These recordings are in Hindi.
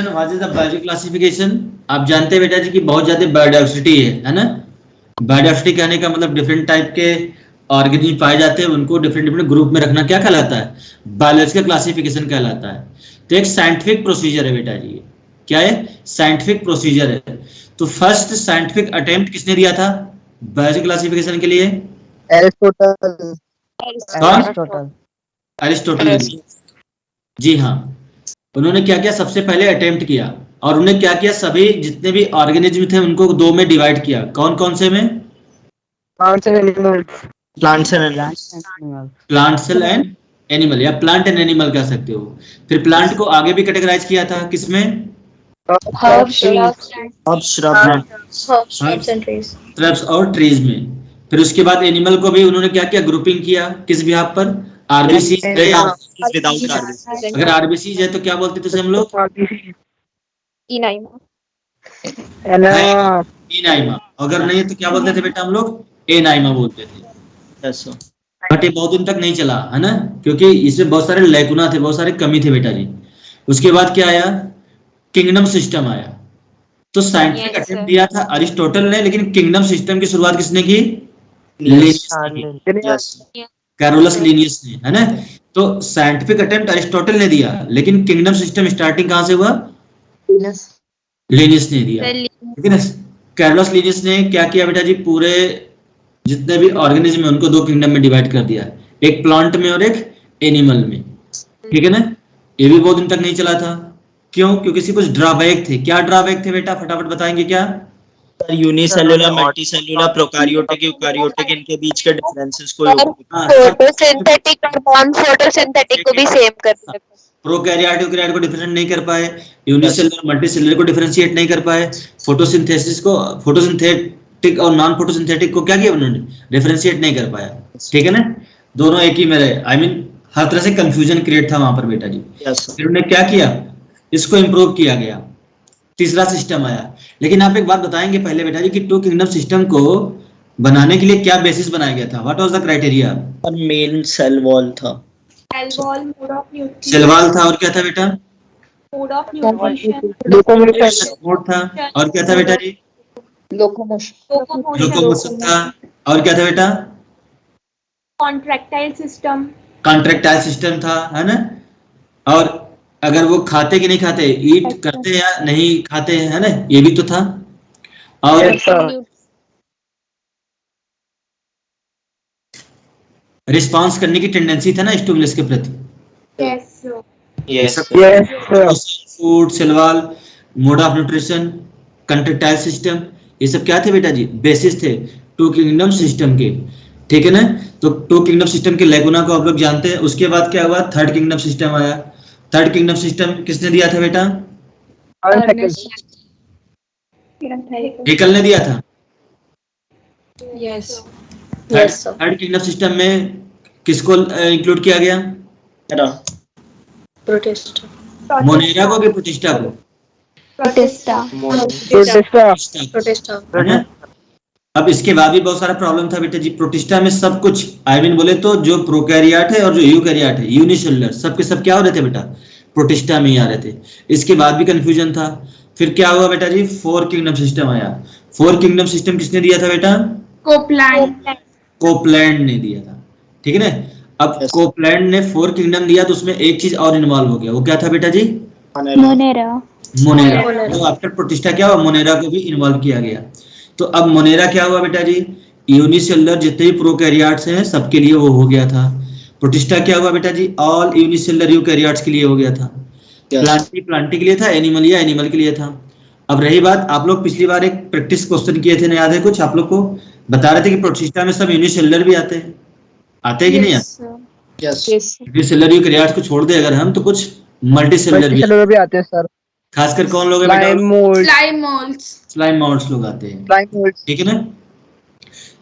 Question, what is the biology classification? आप जानते हैं बेटा जी कि बहुत ज्यादा बायोडाइवर्सिटी है ना। बायोडाइवर्सिटी कहने का मतलब डिफरेंट टाइप के ऑर्गेनिज्म पाए जाते हैं, उनको डिफरेंट डिफरेंट ग्रुप में रखना क्या कहलाता है? बायोलॉजिकल क्लासिफिकेशन कहलाता है। तो एक साइंटिफिक प्रोसीजर है बेटा जी, क्या है? साइंटिफिक प्रोसीजर है। तो फर्स्ट साइंटिफिक अटेम्प्ट किसने दिया था बायोलॉजी क्लासिफिकेशन के लिए? एरिस्टोटल। अरिस्टोटल ने दिया। जी हाँ, उन्होंने क्या किया, सबसे पहले अटेम्प्ट किया, और उन्होंने क्या किया, सभी जितने भी ऑर्गेनिज्म थे उनको दो में डिवाइड किया। कौन कौन से में? Plants and animals. Plant cell and animal, या प्लांट एंड एनिमल कह सकते हो। फिर प्लांट को आगे भी कैटेगराइज किया था, किसमें? श्रब्स और ट्रीज में। फिर उसके बाद एनिमल को भी उन्होंने क्या किया, ग्रुपिंग किया, किस बिहाफ पर? आरबीसी है या विदाउट आरबीसी? अगर आरबीसी है तो क्या बोलते थे उसे हम लोग? इनाइमा। अगर नहीं तो क्या बोलते थे बेटा हम लोग? एनाइमा बोलते थे। बट ये बहुत दिन तक नहीं चला है ना, क्योंकि इसमें बहुत सारे लैकुना थे, बहुत सारे कमी थे बेटा जी। उसके बाद क्या आया? किंगडम सिस्टम आया। तो साइंटिफिक अटेम्प्ट दिया था अरिस्टोटल ने, लेकिन किंगडम सिस्टम की शुरुआत किसने की? कैरोलस लीनियस ने, है ना। तो साइंटिफिक अटेम्प्ट अरिस्टोटल ने दिया, लेकिन किंगडम सिस्टम स्टार्टिंग कहां से हुआ? लीनियस ने दिया, ठीक है ना। कैरोलस लीनियस ने क्या किया बेटा जी, पूरे जितने भी ऑर्गेनिज्म है उनको दो किंगडम में डिवाइड कर दिया, एक प्लांट में और एक एनिमल में, ठीक है ना। ये भी बहुत दिन तक नहीं चला था। क्यों? क्योंकि इसके कुछ ड्रॉबैक थे। क्या ड्रॉबैक थे बेटा, फटाफट बताएंगे क्या? यूनिसेलुलर, मल्टीसेलुलर, प्रोकैरियोटिक, यूकैरियोटिक, इनके बीच के डिफरेंसेस को फोटोसिंथेटिक और नॉन फोटोसिंथेटिक को भी सेम कर सकते हैं। प्रोकैरियोट यूकैरियोट को डिफरेंशिएट नहीं कर पाए, यूनिसेलुलर मल्टीसेलुलर को डिफरेंशिएट नहीं कर पाए, फोटोसिंथेसिस को, फोटोसिंथेटिक और नॉन फोटोसिंथेटिक को क्या किया उन्होंने? डिफरेंशिएट नहीं कर पाया, ठीक है ना। दोनों एक ही में रहे, आई मीन हर तरह से कंफ्यूजन क्रिएट था वहां पर बेटा जी। फिर उन्होंने क्या किया, इसको इंप्रूव किया गया, तीसरा सिस्टम आया। लेकिन आप एक बात बताएंगे पहले बेटा जी कि टू किंगडम सिस्टम को बनाने के लिए क्या बेसिस बनाया गया था? What was the criteria? Main cell wall था। सेल वॉल था, और क्या था बेटा? मोड ऑफ न्यूट्रिशन मोड था, और क्या था बेटा जी? लोकोमोशन था, और क्या था बेटा? कॉन्ट्रैक्टाइल सिस्टम था, है ना। और अगर वो खाते कि नहीं खाते, ईट करते या नहीं खाते, है ना, ये भी तो था। और रिस्पांस करने की टेंडेंसी था ना स्टिमुलस के प्रति। Food, cell wall, mode of nutrition, contractile system, ये सब क्या थे बेटा जी? बेसिस थे टू किंगडम सिस्टम के, ठीक है ना। तो टू किंगडम सिस्टम के लेगुना को आप लोग जानते हैं। उसके बाद क्या हुआ? थर्ड किंगडम सिस्टम आया। थर्ड किंगडम सिस्टम किसने दिया था बेटा? हेकल ने दिया था। थर्ड किंगडम सिस्टम में किसको इंक्लूड किया गया? मोनेरा को कि प्रोटिस्टा को? प्रोटिस्टा। अब इसके बाद भी बहुत सारा प्रॉब्लम था बेटा जी। प्रोटिस्टा में सब कुछ, आई मीन बोले तो जो प्रोकैरियोट है और जो यूकैरियोट है, यूनिसेलुलर, सबके सब क्या हो रहे थे बेटा? प्रोटिस्टा में ही आ रहे थे। इसके बाद भी कंफ्यूजन था। फिर क्या हुआ बेटा जी? फोर किंगडम सिस्टम आया। फोर किंगडम सिस्टम किसने दिया था बेटा? कोपलैंड ने दिया था, ठीक है ना। अब कोपलैंड ने फोर किंगडम दिया तो उसमें एक चीज और इन्वॉल्व हो गया, वो क्या था बेटा जी? मोनेरा। तो आफ्टर प्रोटिस्टा क्या हुआ? मोनेरा को भी इन्वॉल्व किया गया। तो अब मोनेरा क्या हुआ बेटा जी? यूनिसेलुलर जितने भी प्रोकैरियोट्स हैं सबके लिए वो हो गया था। प्रोटिस्टा क्या हुआ बेटा जी? ऑल यूनिसेलुलर यूकैरियोट्स के लिए हो गया था। प्लांटी के लिए था, एनिमल या एनिमल के लिए था। अब रही बात, आप लोग पिछली बार एक प्रैक्टिस क्वेश्चन किए थे ना, याद है कुछ? आप लोग को बता रहे थे कि प्रोटिस्टा में सब यूनिसेलुलर भी आते हैं, आते हैं कि नहीं आते? यूनिसेलुलर यूकैरियोट्स को छोड़ दे अगर हम, तो कुछ मल्टीसेलुलर भी आते हैं सर। खासकर कौन लोग हैं बेटा? स्लाइम मोल्ड्स लोग आते हैं, ठीक है ना।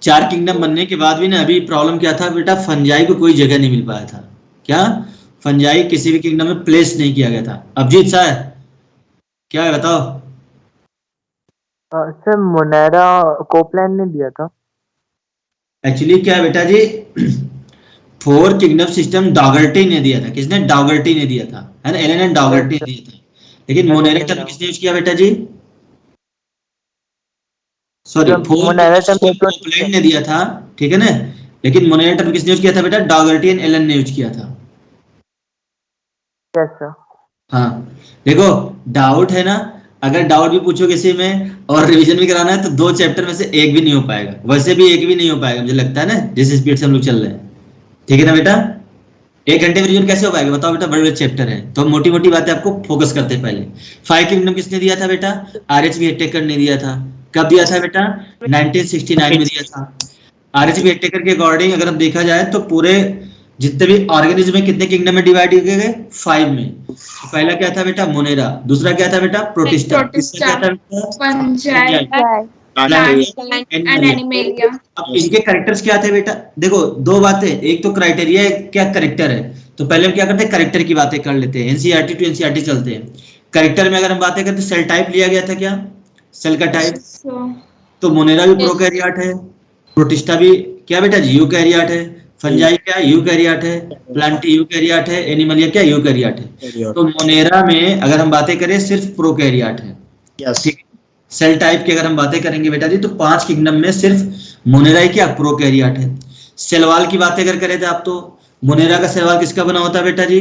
चार किंगडम बनने के बाद भी ना अभी प्रॉब्लम क्या था बेटा? फंजाई को कोई जगह नहीं मिल पाया था। क्या? फंजाई किसी भी किंगडम में प्लेस नहीं किया गया था। अभिजीत सर क्या है बताओ? सर मोनेरा कोपलैंड ने दिया था। एक्चुअली क्या है बेटा जी, फोर किंगडम सिस्टम डॉगर्टी ने दिया था। किसने? डॉगर्टी ने दिया था, है ना। एलन एंड डॉगर्टी ने दिया था। लेकिन मोनेरा टर्म किसने यूज किया बेटा जी? सॉरी, मोनेरा टर्म कोपलैंड ने दिया था, ठीक है ना, लेकिन मोनेरा टर्म किसने यूज किया था बेटा? डॉगर्टी एंड एलन ने यूज किया था। कैसा? हाँ देखो, डाउट है ना, अगर डाउट भी पूछो किसी में और रिवीजन भी कराना है तो 2 चैप्टर में से एक भी नहीं हो पाएगा, वैसे भी एक भी नहीं हो पाएगा मुझे लगता है ना, जिस स्पीड से हम लोग चल रहे हैं, ठीक है ना बेटा? 1 घंटे में रिवीजन कैसे हो पाएगा बताओ बेटा? बड़े बड़े चैप्टर है तो मोटी मोटी बातें आपको फोकस करते हैं पहले। 5 किंगडम किसने दिया था बेटा? आरएचबी हेटटेकर ने दिया था। कब दिया था बेटा? 1969 में दिया था। आरएचबी हेटटेकर के अकॉर्डिंग अगर हम देखा जाए तो पूरे जितने भी ऑर्गेनिज्म में कितने किंगडम में डिवाइड किए गए? 5 में। तो पहला क्या था बेटा? मोनेरा। दूसरा क्या था बेटा? प्रोटिस्टा। तीसरा क्या था बेटा? And animalia. अब इनके कैरेक्टर्स क्या थे बेटा? देखो 2 बातें, एक तो क्राइटेरिया है, क्या कैरेक्टर है, तो पहले हम क्या करते हैं? कैरेक्टर की बातें कर लेते हैं, एनसीईआरटी टू एनसीईआरटी चलते हैं। कैरेक्टर में अगर हम बातें करते हैं, सेल टाइप लिया गया था क्या? सेल का टाइप, तो मोनेरा भी प्रोकैरियोट है, प्रोटिस्टा भी क्या बेटा जी? यूकैरियोट है, फंजाई क्या? यूकैरियोट है, प्लांटी यूकैरियोट है, एनिमलिया क्या? यूकैरियोट है। तो मोनेरा में अगर हम बातें करें सिर्फ प्रोकैरियोट है, ठीक। सेल टाइप की अगर हम बातें करेंगे बेटा जी तो 5 किंगडम में सिर्फ मोनेरा ही क्या? प्रोकैरियोट है। सेल वॉल की बातें अगर करें तो आप तो मोनेरा का सेल वॉल किसका बना होता है बेटा जी?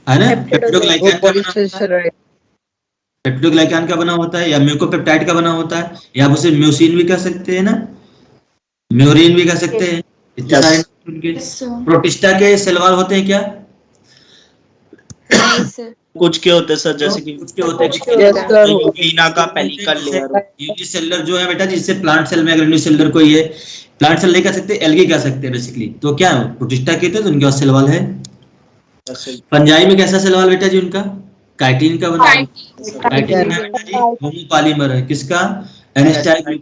है ना, पेप्टिडोग्लाइकन का बना होता है, पेप्टिडोग्लाइकन का बना होता है, या म्यूकोपेप्टाइड का बना होता है, या आप उसे म्यूसिन भी कह सकते हैं ना, म्यूरिन भी कह सकते हैं, इतने सारे उनके। प्रोटिस्टा के सेल वॉल होते हैं क्या? कुछ के होते सर, जैसे कि कुछ के होते हैं यूग्लिना का पेलिकल लेयर। यूनिसेलुलर जो है बेटा, जिससे प्लांट सेल में अगर यूनिसेलुलर कोई है, प्लांट सेल नहीं कह सकते, एल्गी कह सकते हैं बेसिकली, तो क्या प्रोटिस्टा के थे तो उनके पास सेल वॉल है। फंजाई में कैसा सेल वॉल बेटा जी उनका? काइटिन का बना है। काइटिन है बेटा जी होमोपॉलीमर है, किसका? एनेस्टाइल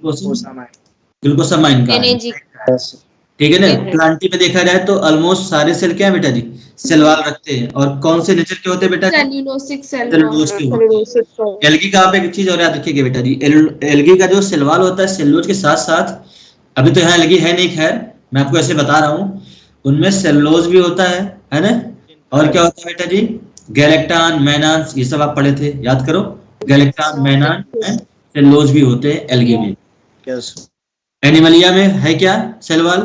ग्लूकोसामाइन का, ठीक है ना। प्लांटी में देखा जाए तो ऑलमोस्ट सारे सेल क्या है बेटा जी? सेल वॉल रखते हैं, और कौन से नेचर के होते हैं बेटा? सेल्यूलोसिक सेल सेलुलोज के होते हैं। एल्गी का आप एक चीज और याद रखिएगा बेटा जी, एल्गी का जो सेल वॉल होता है सेलुलोज के साथ साथ, अभी तो यहाँ एल्गी है नहीं, खैर मैं आपको ऐसे बता रहा हूँ, उनमें सेलुलोज भी होता है ना, और क्या होता है बेटा जी? गैलेक्टान, मैनान, ये सब आप पढ़े थे, याद करो। गैलेक्टान, मैनान एंड सेलुलोज भी होते हैं एल्गी में। एनिमलिया में है क्या सेल वॉल?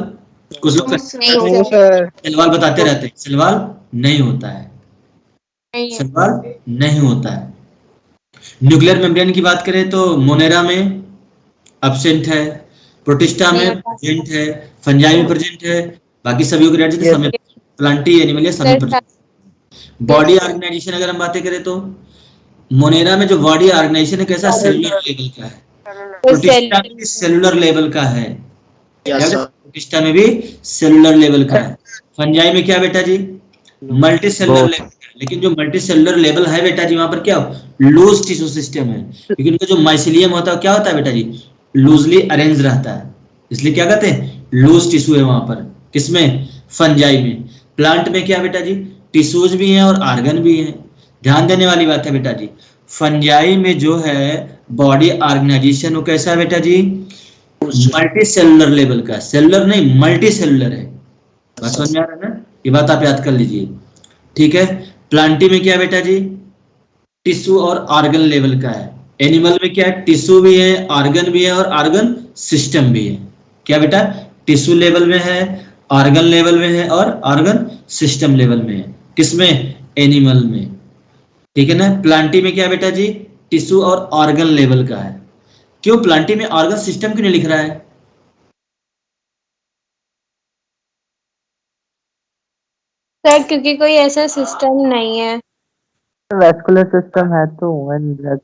कुछ लोग सेल वॉल बताते रहते हैं, सेल वॉल नहीं होता है, सेल वॉल नहीं होता है। न्यूक्लियर मेम्ब्रेन की बात करें तो मोनेरा में एब्सेंट है, प्रोटिस्टा में प्रेजेंट है, फंजाई में प्रेजेंट है, बाकी सभी यूकैरियोट्स में, प्लांटी, एनिमलिया सभी प्रेजेंट। बॉडी ऑर्गेनाइजेशन अगर हम बातें करें तो मोनेरा में जो बॉडी ऑर्गेनाइजेशन है कैसा? सेलुलर लेवल का है। प्रोटिस्टा में सेलुलर लेवल का है, प्रोटिस्टा में भी सेलुलर लेवल का है। फंजाई में क्या बेटा जी? मल्टी सेलुलर लेवल, लेकिन जो मल्टी सेलुलर लेवल है बेटा जी वहां पर क्या लूज टिश्यू सिस्टम है, क्योंकि उनका जो माइसिलियम होता है क्या होता है बेटा जी? लूजली अरेंज रहता है, इसलिए क्या कहते हैं? लूज टिश्यू है वहां पर। किसमें? फंजाई में। प्लांट में क्या बेटा जी? टिश्यूज भी हैं और आर्गन भी हैं। ध्यान देने वाली बात है बेटा जी, फंजाई में जो है बॉडी ऑर्गेनाइजेशन वो कैसा है बेटा जी? मल्टी सेलुलर लेवल का, सेलुलर नहीं मल्टी सेलुलर है। बात समझ में आ रहा है ना? ये बात आप याद कर लीजिए, ठीक है। प्लांटी में क्या बेटा जी? टिश्यू और ऑर्गन लेवल का है। एनिमल में क्या है? टिश्यू भी है, ऑर्गन भी है और ऑर्गन सिस्टम भी है। क्या बेटा? टिश्यू लेवल में है, ऑर्गन लेवल में है और ऑर्गन सिस्टम लेवल में है। किसमें? एनिमल में, ठीक है ना। प्लांटी में क्या बेटा जी? टिश्यू और ऑर्गन लेवल का है। क्यों प्लांटी में ऑर्गन सिस्टम क्यों नहीं लिख रहा है? सर क्योंकि कोई ऐसा सिस्टम नहीं है, वैस्कुलर सिस्टम है तो,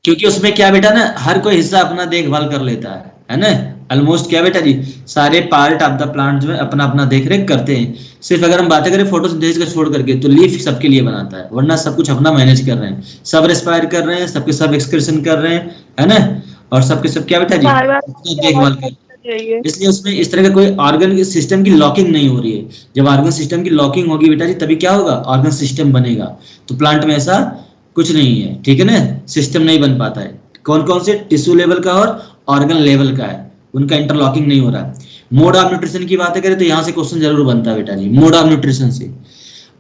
क्योंकि उसमें क्या बेटा ना हर कोई हिस्सा अपना देखभाल कर लेता है ना। ऑलमोस्ट क्या बेटा जी सारे पार्ट ऑफ द प्लांट जो है अपना अपना देख रेख करते हैं। सिर्फ अगर हम बातें करें फोटोसिंथेसिस का छोड़ करके तो लीफ सबके लिए बनाता है, वरना सब कुछ अपना मैनेज कर रहे हैं, सब रेस्पायर कर रहे हैं, सबके सब एक्सक्रीशन कर रहे हैं, है ना। और सबके सब क्या बेटा जी देखभाल कर रहे हैं। इसलिए उसमें इस तरह का कोई ऑर्गन सिस्टम की लॉकिंग नहीं हो रही है। जब ऑर्गन सिस्टम की लॉकिंग होगी बेटा जी तभी क्या होगा? ऑर्गन सिस्टम बनेगा। तो प्लांट में ऐसा कुछ नहीं है, ठीक है ना। सिस्टम नहीं बन पाता है। कौन कौन से? टिश्यू लेवल का और ऑर्गन लेवल का है, उनका इंटरलॉकिंग नहीं हो रहा है। मोड ऑफ न्यूट्रिशन की बातें करें तो यहाँ से क्वेश्चन जरूर बनता है बेटा जी, मोड ऑफ न्यूट्रिशन से।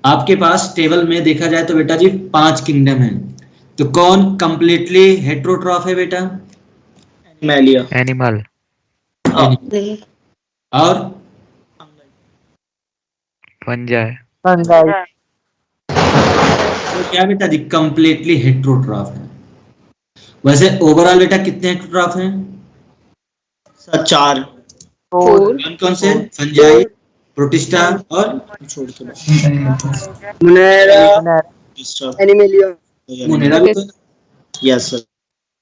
आपके पास टेबल में देखा जाए तो बेटा जी 5 किंगडम है, तो कौन कंप्लीटली हेट्रोट्रॉफ है बेटा? एनिमलिया। एनिमल। और फंजाई। फंगाई। तो क्या बेटा जी कंप्लीटली हेट्रोट्रॉफ है। वैसे ओवरऑल बेटा कितने हेट्रोट्रॉफ हैं? सर 4। कौन कौन से? फंजाई, प्रोटिस्टा और मोनेरा भी तो। Yes sir.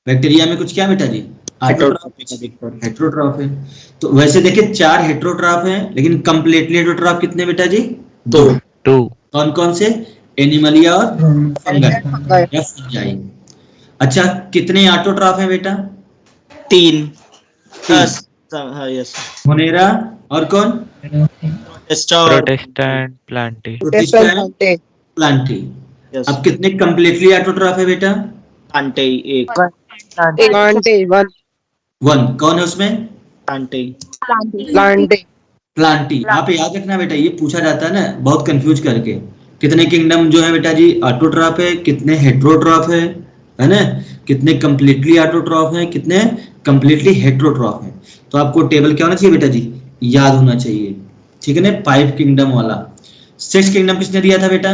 बैक्टीरिया में कुछ क्या बेटा जी? हेट्रोट्रॉफ है। तो वैसे देखिए 4 हेट्रोट्रॉफ हैं, लेकिन कंप्लीटली हेट्रोट्रॉफ कितने बेटा जी? 2। कौन कौन से? एनिमलिया और फंगाई या फंजाई। अच्छा कितने ऑटोट्रॉफ हैं बेटा? 3। 3। हाँ यस। मोनेरा और कौन? Protestant Plantae. प्लांटी। अब कितने कंप्लीटली ऑटोट्रॉफ है बेटा? प्लांटे 1। 1। कौन है उसमें? प्लांटे। प्लांटी। आप याद रखना बेटा, ये पूछा जाता है ना बहुत कंफ्यूज करके, कितने किंगडम जो है बेटा जी ऑटोट्रॉफ है, कितने हेट्रोट्रॉफ है ना, कितने कंप्लीटली ऑटोट्रॉफ है, कितने कंप्लीटली हेट्रोट्रॉफ है। तो आपको टेबल क्या होना चाहिए बेटा जी? याद होना चाहिए, ठीक है ना। 5 किंगडम वाला। 6 किंगडम किसने दिया था बेटा?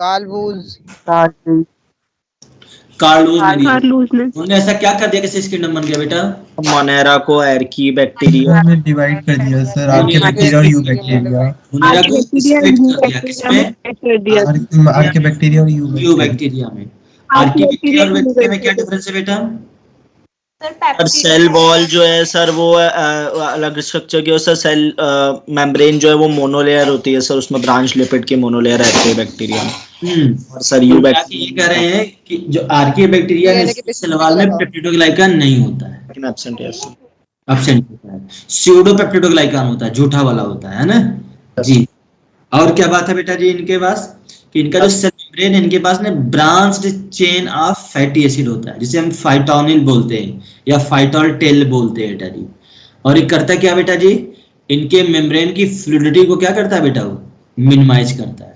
कार्लोस ने दिया। उन्होंने ऐसा क्या कर दिया कि 6 किंगडम बन गया बेटा? मोनेरा को एर्की बैक्टीरिया में डिवाइड कर दिया सर, आर्के बैक्टीरिया और यू बैक्टीरिया। मोनेरा को स्प्लिट कर दिया किसमें? आर्के बैक्टीरिया और यू बैक्टीरिया में। आर्की बैक्टीरिया और बैक्टीरिया में क्या डिफरेंस है बेटा? सर सेल वॉल जो है सर वो अलग स्ट्रक्चर की, और सर सेल मेम्ब्रेन जो है वो मोनोलेयर होती है सर, उसमें ब्रांच लिपिड की मोनोलेयर रहती है बैक्टीरिया में। और सर यू बैक्टीरिया ये कह रहे हैं कि जो आर्की बैक्टीरिया में सेल वॉल में पेप्टिडोग्लाइकान नहीं होता है, एब्सेंट है सर। एब्सेंट होता है। स्यूडो पेप्टिडोग्लाइकान होता है, झूठा वाला होता है ना जी। और क्या बात है बेटा जी इनके पास कि इनका जो सेल मेम्ब्रेन इनके पास ना branched chain of fatty acid होता है, जिसे हम फाइटोनिल बोलते हैं या फाइटोल टेल बोलते हैं बेटा जी। और ये करता क्या बेटा जी? इनके मेम्ब्रेन की फ्लूइडिटी को क्या करता है बेटा? वो मिनिमाइज करता है,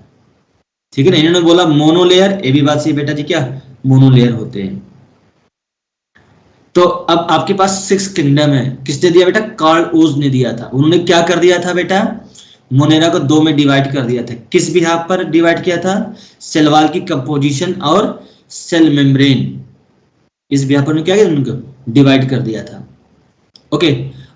ठीक है ना। इन्होंने बोला मोनोलेयर, ये भी बात सही बेटा जी, क्या मोनोलेयर होते हैं। तो अब आपके पास 6 किंगडम है। किसने दिया बेटा? कार्ल ओज ने दिया था। उन्होंने क्या कर दिया था बेटा? मोनेरा को 2 में डिवाइड कर दिया था। किस बिहाफ पर डिवाइड किया था? सेल वॉल की कंपोजिशन और सेल मेम्ब्रेन, इस बिहाफ पर क्या किया? उनको डिवाइड कर दिया था। ओके।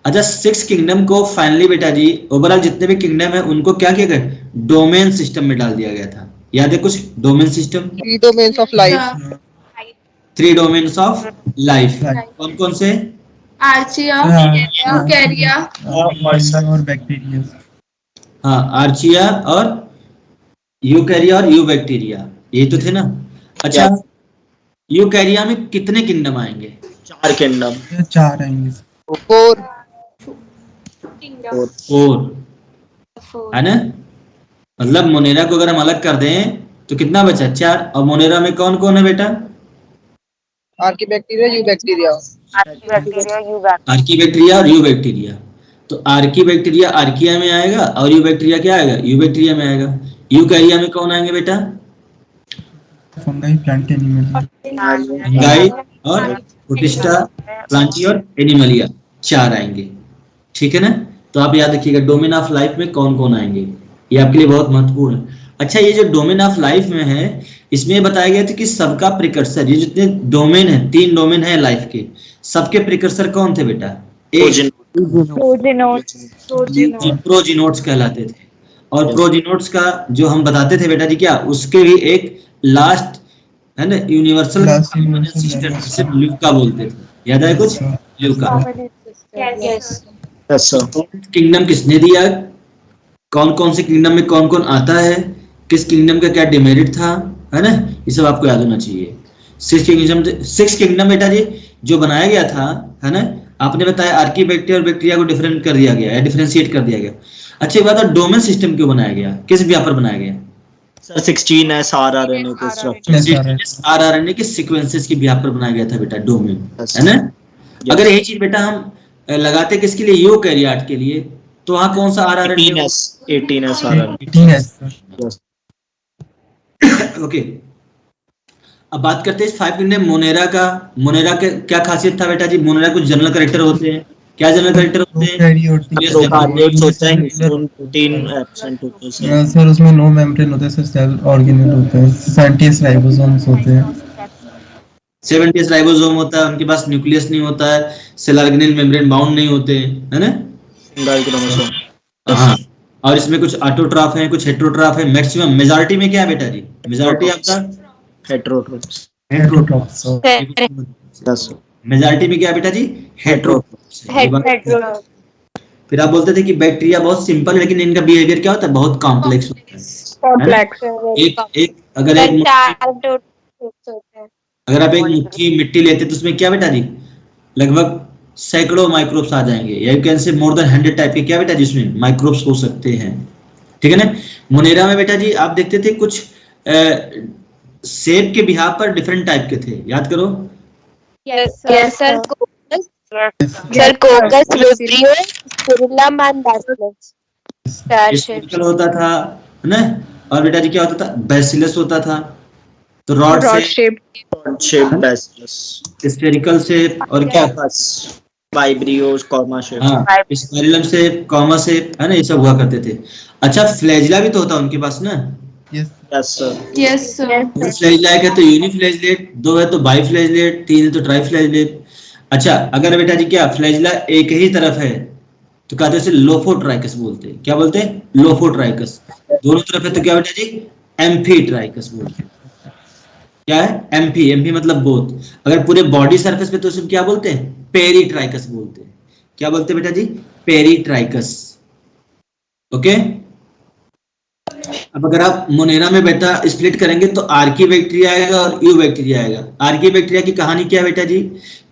अच्छा 6 किंगडम को फाइनली बेटा जी ओवरऑल जितने भी किंगडम है उनको क्या किया गया? डोमेन सिस्टम में डाल दिया गया था। याद है कुछ? Domain system 3 domains of life। 3 domains of life. कौन कौन से? आर्चिया, यूकैरिया और बैक्टीरिया। हाँ आर्चिया और यूकैरिया और यू बैक्टीरिया, ये तो थे ना। अच्छा यूकैरिया में कितने किंगडम आएंगे? 4 किंगडम। 4 आएंगे। 4 है ना। मतलब मोनेरा को अगर हम अलग कर दें तो कितना बचा? 4। और मोनेरा में कौन कौन है बेटा? Archie bacteria, you bacteria. Archie bacteria और यू बैक्टीरिया। तो आर्की बैक्टीरिया आर्किया में आएगा और यू बैक्टीरिया क्या आएगा? यू बैक्टीरिया में आएगा। यूकैरिया में कौन आएंगे बेटा? Fungi, Plantae, animal. फंगाई और प्रोटिस्टा, प्लांटी और एनिमलिया, 4 आएंगे, ठीक है ना। तो आप याद रखिएगा डोमेन ऑफ लाइफ में कौन कौन आएंगे, ये आपके लिए बहुत महत्वपूर्ण है। अच्छा ये जो डोमेन ऑफ लाइफ में है इसमें बताया गया था कि सबका प्रिकर्सर, ये जितने डोमेन है 3 डोमेन है लाइफ के, सबके प्रिकर्सर कौन थे बेटा? प्रोजीनोट्स कहलाते थे। और प्रोजीनोट्स का जो हम बताते थे बेटा जी क्या, उसके भी एक लास्ट है ना यूनिवर्सल सिस्टम ल्यूका बोलते थे, याद है कुछ? ल्यूका। किंगडम किसने दिया? कौन कौन से किंगडम में कौन कौन आता है, किस किंगडम का क्या डिमेरिट था, है ना, ये सब आपको याद होना चाहिए। 6 किंगडम बेटा जी जो बनाया गया था, है ना, आपने बताया आर्की बैक्टीरिया और बैक्टीरिया को डिफरेंट कर दिया गया, डिफरेंशिएट कर दिया गया। अच्छा एक बात, डोमेन सिस्टम क्यों बनाया गया, किस बिहाफ पर बनाया गया? सर 16 आरआरएनए के स्ट्रक्चर, आरआरएनए के सीक्वेंसेस की बिहाफ पर बनाया गया था बेटा डोमेन, है ना। अगर यही चीज बेटा हम लगाते किसके लिए, यूकैरियोट के लिए, तो वहां कौन सा आरआरएनए? 18S rRNA. ओके, अब बात करते हैं इस 5 किंगडम मोनेरा का। मोनेरा के क्या खासियत था बेटा जी? मोनेरा कुछ जनरल कैरेक्टर होते हैं। क्या जनरल कैरेक्टर होते हैं? प्रोकार्योट्स होता है, हिस्टोन प्रोटीन एब्सेंट होते हैं सर। सर उसमें नो मेम्ब्रेन होता है सर, सेल ऑर्गेनेल होते हैं, 70 राइबोसोम्स होते हैं। 70 राइबोसोम होता है, उनके पास न्यूक्लियस नहीं होता है, सेल ऑर्गेनेल मेम्ब्रेन बाउंड नहीं होते, है ना? Single chromosome. हाँ, और इसमें कुछ ऑटोट्रॉफ है, कुछ हेटेरोट्रॉफ है। मैक्सिमम मेजॉरिटी में क्या है बेटा जी? मेजॉरिटी आपका हेटेरोट्रॉप्स। हेटेरोट्रॉप्स। मेजॉरिटी में क्या है बेटा जी? हेटेरोट्रॉप्स। फिर आप बोलते थे कि बैक्टीरिया बहुत सिंपल है, लेकिन इनका बिहेवियर क्या होता है? बहुत कॉम्प्लेक्स होता है। एक अगर आप एक मुट्ठी मिट्टी लेते तो उसमें क्या बेटा जी? लगभग सैकड़ों माइक्रोब्स आ जाएंगे, या you can say more than 100 type के क्या बेटा जी इसमें माइक्रोब्स हो सकते हैं, ठीक है ना? मोनेरा में बेटा जी आप देखते थे कुछ सेब के बिहार पर डिफरेंट टाइप के थे, याद करो। Yes, sir. Sir, Coccus vibrio, Spirilla mandacillus. Spherical होता था, है ना? और बेटा जी क्या होता था? बैसिलस होता था। तो rod shape bacillus, spherical shape, और क्या? Vibrio, comma shape. हाँ, स्पाइरलम शेप, कॉमा शेप, है ना? ये सब हुआ करते थे। अच्छा, फ्लैजिला भी तो होता उनके पास ना? Yes sir. फ्लैजिला है तो यूनिफ्लैजिलेट, 2 है तो बाइफ्लैजिलेट, 3 है तो ट्राइफ्लैजिलेट। अच्छा, अगर बेटा जी क्या फ्लैजिला एक ही तरफ है तो कहते हैं लोफोट्राइकस बोलते हैं। क्या बोलते हैं? लोफोट्राइकस। दोनों तरफ है तो क्या बेटा जी? एम्फीट्राइकस बोलते हैं। क्या है? एम्फी। एम्फी मतलब बोथ। अगर पूरे बॉडी सरफेस पे तो उसको क्या बोलते हैं? पेरीट्राइकस बोलते हैं। क्या बोलते हैं बेटा जी? पेरीट्राइकस। ओके, अब अगर आप मोनेरा में बेटा स्प्लिट करेंगे तो आर्की बैक्टीरिया आएगा और यू बैक्टीरिया आएगा। आर्की बैक्टीरिया की कहानी क्या है बेटा जी?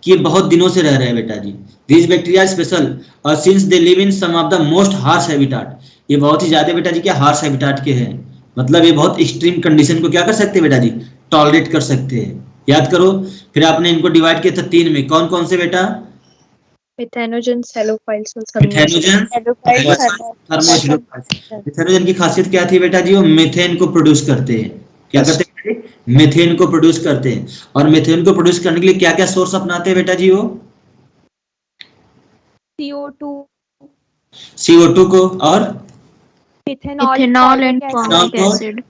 कि ये बहुत दिनों से रह रहे हैं बेटा जी। दिस बैक्टीरिया स्पेशल और since they live in some of the most harsh habitat, ये बहुत ही ज्यादा बेटा जी क्या हार्श हैबिटाट के हैं। मतलब ये बहुत एक्सट्रीम कंडीशन को क्या कर सकते हैं बेटा जी? टॉलरेट कर सकते हैं। याद करो, फिर आपने इनको डिवाइड किया था 3 में। कौन कौन से बेटा? मिथेनोजन, सेलोफाइल्स और मिथेनोजन, थर्मोफिल्स। मिथेनोजन की खासियत क्या थी बेटा जी? वो मीथेन को प्रोड्यूस करते हैं। क्या करते हैं? मीथेन को प्रोड्यूस करते हैं। और मीथेन को प्रोड्यूस करने के लिए क्या क्या सोर्स अपनाते हैं बेटा जी? वो CO2 को और ethanol and formic acid.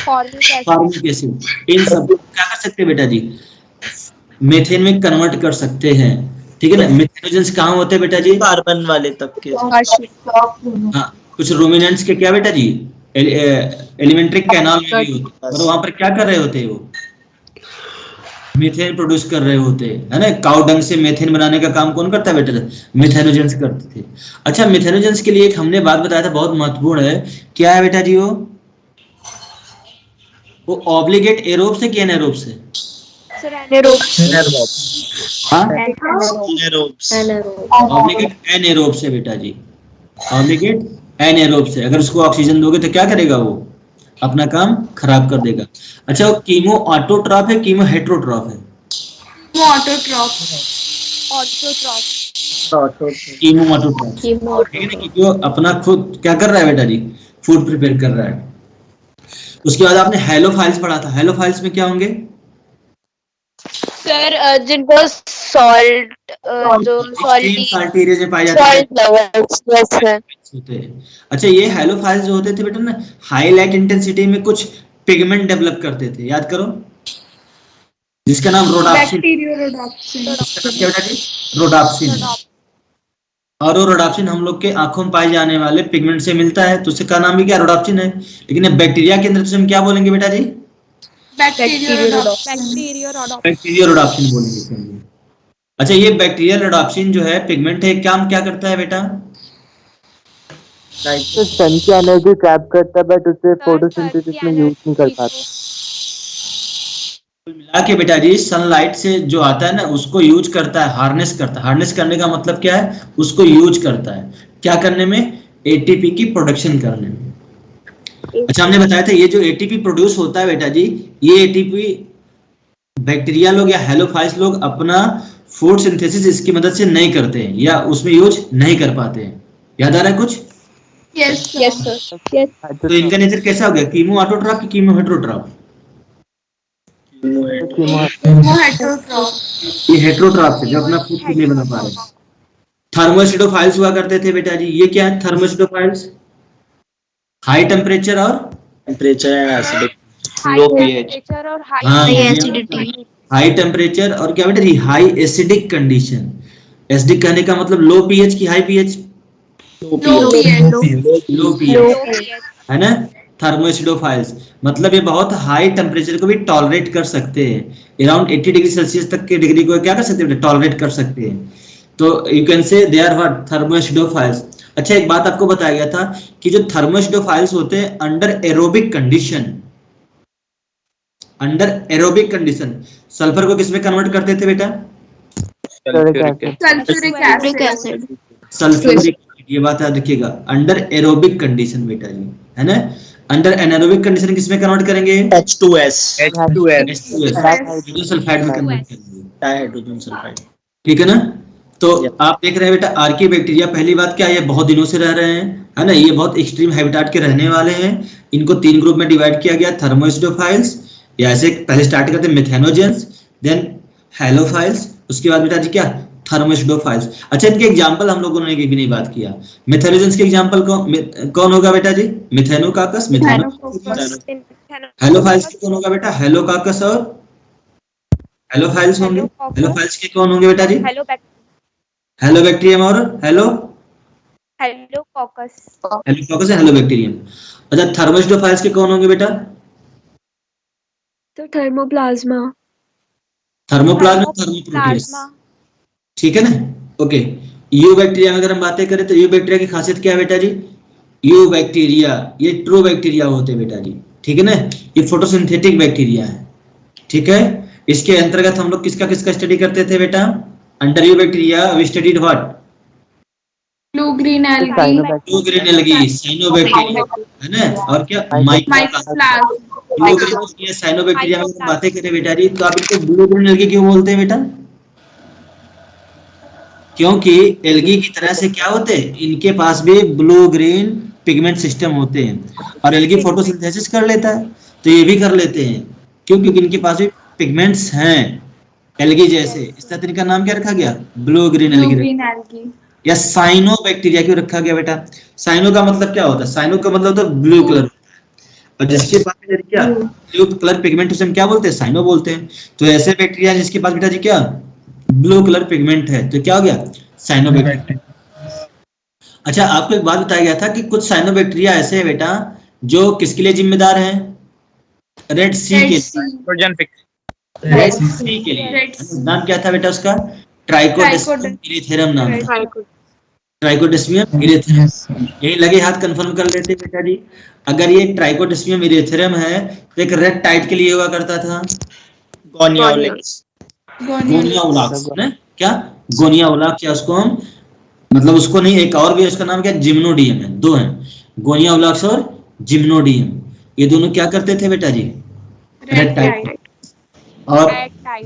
Formic acid, इन सब को क्या कर सकते हैं बेटा जी? मीथेन में कन्वर्ट कर सकते हैं, ठीक है ना? मिथेनोजेंस कहाँ होते हैं बेटा जी? कार्बन वाले तब के। हाँ, कुछ रूमिनेंट्स के क्या बेटा जी? एलिमेंट्री कैनाल में भी होते हैं। और वहां पर क्या कर रहे होते हैं? वो मीथेन प्रोड्यूस कर रहे होते हैं, है ना? काउ डंग से मीथेन बनाने का काम कौन करता है बेटा? मिथेनोजेंस करते थे। अच्छा, मिथेनोजेंस के लिए एक हमने बात बताया था, बहुत महत्वपूर्ण है। क्या है बेटा जी? वो ऑब्लिगेट एरोब्स है कि एनारोब्स है? ऑब्लिगेट एनारोब्स है बेटा जी। ऑब्लिगेट एनारोब्स है। अगर उसको ऑक्सीजन दोगे तो क्या करेगा? वो अपना काम खराब कर देगा। अच्छा, वो कीमो ऑटोट्रॉफ है, कीमो हेटेरोट्रॉफ है? कीमो ऑटोट्रॉफ, ठीक है ना? क्योंकि वो अपना खुद क्या कर रहा है बेटा जी? फूड प्रिपेयर कर रहा है। उसके बाद आपने हेलोफाइल्स पढ़ा था। हेलोफाइल्स में क्या होंगे सर? जिनको सॉल्ट जो सॉल्ट एरिया में पाए जाते हैं होते हैं। अच्छा, ये हेलोफाइल्स जो होते थे बेटा ना, हाई लाइट इंटेंसिटी में कुछ पिगमेंट डेवलप करते थे। याद करो, जिसका नाम रोडाप्सिन। क्या बेटा जी? रोडाप्सिन। और वो रोडाप्सिन हम लोग के आंखों में पाए जाने वाले पिगमेंट से मिलता है, तो उसका नाम भी क्या? रोडाप्सिन है। लेकिन बैक्टीरिया के अंदर तो हम क्या बोलेंगे बेटा जी? बैक्टीरिया रोडाप्सिन बोलेंगे। अच्छा, ये बैक्टीरिया रोडाप्सिन जो है पिगमेंट है, काम क्या करता है बेटा? तो सन की एनर्जी ट्रैप करता है, बट उसे फोटोसिंथेसिस में यूज नहीं कर पाता। मिला के बेटा जी सनलाइट से जो आता है ना, उसको यूज करता है, हार्नेस करता है। हार्नेस करने का मतलब क्या है? उसको यूज करता है क्या करने में? एटीपी की प्रोडक्शन करने में। अच्छा, हमने बताया था ये जो एटीपी प्रोड्यूस होता है बेटा जी, ये एटीपी बैक्टीरिया लोग या हेलोफाइल्स लोग अपना फूड सिंथेसिस इसकी मदद से नहीं करते हैं, या उसमें यूज नहीं कर पाते हैं। याद आ रहा है कुछ? Yes, sir. तो इनका नेचर कैसा हो गया, कीमो ऑटोट्रॉफ की कीमो हेटेरोट्रॉफ? ये हेटेरोट्रॉफ है जो अपना फूड खुद नहीं बना पा रहे। थर्मोसिडोफाइल्स हुआ करते थे बेटा जी, ये क्या है थर्मोसिडोफाइल्स? हाई टेम्परेचर और temperature and acidic, low pH. और हाई एसिडिटी, हाई टेम्परेचर और क्या बेटा जी, हाई एसिडिक कंडीशन। एसिडिक कहने का मतलब लो पीएच की हाई पीएच? लो पीएच है ना। थर्मोसिडोफाइल्स मतलब ये बहुत हाई टेम्परेचर को भी टॉलरेट कर सकते हैं, अराउंड 80 डिग्री सेल्सियस तक के डिग्री को क्या कर सकते हैं, टॉलरेट कर सकते हैं। तो you can say they are what, थर्मोसिडोफाइल्स। अच्छा एक बात आपको बताया गया था कि जो थर्मोसिडोफाइल्स होते हैं under aerobic condition, under aerobic condition sulphur को किसमें कन्वर्ट करते थे बेटा? Sulfuric acid. सल्फ्यूरिक, ये बात याद रखिएगा, अंडर एरोबिक कंडीशन बेटा जी, है ना। अंडर एनारोबिक कंडीशन किसमें कन्वर्ट करेंगे? H2S, हाइड्रोजन सल्फाइड में कन्वर्ट करेंगे, डाइहाइड्रोजन सल्फाइड। ठीक है ना। तो आप देख रहे हैं बेटा आर्की बैक्टीरिया, पहली बात क्या है, ये बहुत दिनों से रह रहे हैं, है ना, ये बहुत एक्सट्रीम हैबिटेट के रहने वाले हैं। इनको 3 ग्रुप में डिवाइड किया गया, थर्मोसिडोफाइल्स, या ऐसे पहले स्टार्ट करते हैं मिथेनोजेंस, देन हैलोफाइल्स, उसके बाद बेटा जी क्या, थर्मोसिडोफाइल्स। अच्छा इनके एग्जांपल हम लोगों ने भी नहीं बात किया। मिथेनोजेंस के एग्जांपल कौन होगा बेटा जी? मिथेनोकाकस, हैलोफाइल्स के कौन होगा बेटा? हैलोकाकस और हैलोफाइल्स होंगे। हैलोफाइल्स के कौन होंगे बेटा जी? हेलोबैक्टीरियम और हेलोकॉकस हेलोकॉकस एंड हेलोबैक्टीरियम। अच्छा थर्मोसिडोफाइल्स के कौन होंगे बेटा? तो थर्मोप्लाज्मा, थर्मोप्लाज्मा, थर्मोप्रोटियस, ठीक है ना। ओके, यू बैक्टीरिया में अगर हम बातें करें तो यू बैक्टीरिया की खासियत क्या है बेटा जी? यू बैक्टीरिया ये ट्रू बैक्टीरिया होते हैं बेटा जी, ठीक है ना। ये फोटोसिंथेटिक बैक्टीरिया है, ठीक है। इसके अंतर्गत हम लोग किसका किसका स्टडी करते थे बेटा? Under you bacteria we studied what? blue green algae, blue green algae, cyanobacteria, है ना। और क्या mycoplasma, ब्लू ग्रीन ये साइनोबैक्टीरिया में अगर बातें करें बेटा जी तो आप इनको ब्लू ग्रीन एल्गी क्यों बोलते हैं बेटा? क्योंकि एल्गी की तरह से क्या होते हैं, इनके पास भी ब्लू ग्रीन पिगमेंट सिस्टम होते हैं और एल्गी फोटोसिंथेसिस कर लेता है, तो ये भी कर लेते हैं। क्यों? क्योंकि इनके पास भी पिगमेंट्स हैं एल्गी जैसे, इसलिए इनका नाम क्या रखा गया? Blue green algae. या साइनो बैक्टीरिया क्यों रखा गया बेटा? साइनो का मतलब क्या होता है? साइनो का मतलब होता है ब्लू कलर, और जिसके पास क्या ब्लू कलर पिगमेंट उसे हम क्या बोलते हैं? साइनो बोलते हैं। तो ऐसे बैक्टीरिया जिसके पास बेटा जी क्या ब्लू कलर पिगमेंट है तो क्या हो गया? Cyanobacteria. अच्छा आपको एक बात बताया गया था कि कुछ साइनो बैक्टीरिया ऐसे हैं बेटा जो किसके लिए जिम्मेदार हैं? रेड सी के लिए। नाम क्या था बेटा उसका? ट्राइकोडेस्मियम इरिथेरम नाम था। ट्राइकोडेस्मियम इरिथेरम, यही लगे हाथ कंफर्म कर लेते बेटा जी। अगर ये ट्राइकोडेस्मियम इरिथेरम है तो एक रेड टाइट के लिए हुआ करता था गोनिया उलाक्स, है क्या? गोनिया उलाक्स, या उसको हम मतलब उसको नहीं, एक और भी उसका नाम क्या? जिम्नोडियम है, दो हैं, गोनिया उलाक्स और जिम्नोडियम। ये दोनों क्या करते थे बेटा जी? Red tide. और